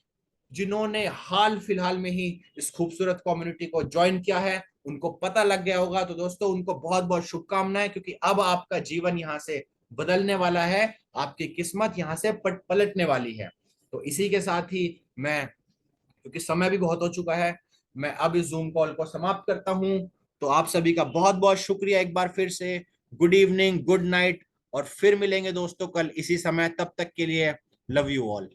जिन्होंने हाल फिलहाल में ही इस खूबसूरत कम्युनिटी को ज्वाइन किया है, उनको पता लग गया होगा। तो दोस्तों उनको बहुत बहुत शुभकामनाएं, क्योंकि अब आपका जीवन यहाँ से बदलने वाला है, आपकी किस्मत यहाँ से पलटने वाली है। तो इसी के साथ ही मैं, क्योंकि समय भी बहुत हो चुका है, मैं अब इस जूम कॉल को समाप्त करता हूं। तो आप सभी का बहुत बहुत शुक्रिया एक बार फिर से। गुड इवनिंग, गुड नाइट, और फिर मिलेंगे दोस्तों कल इसी समय। तब तक के लिए लव यू ऑल।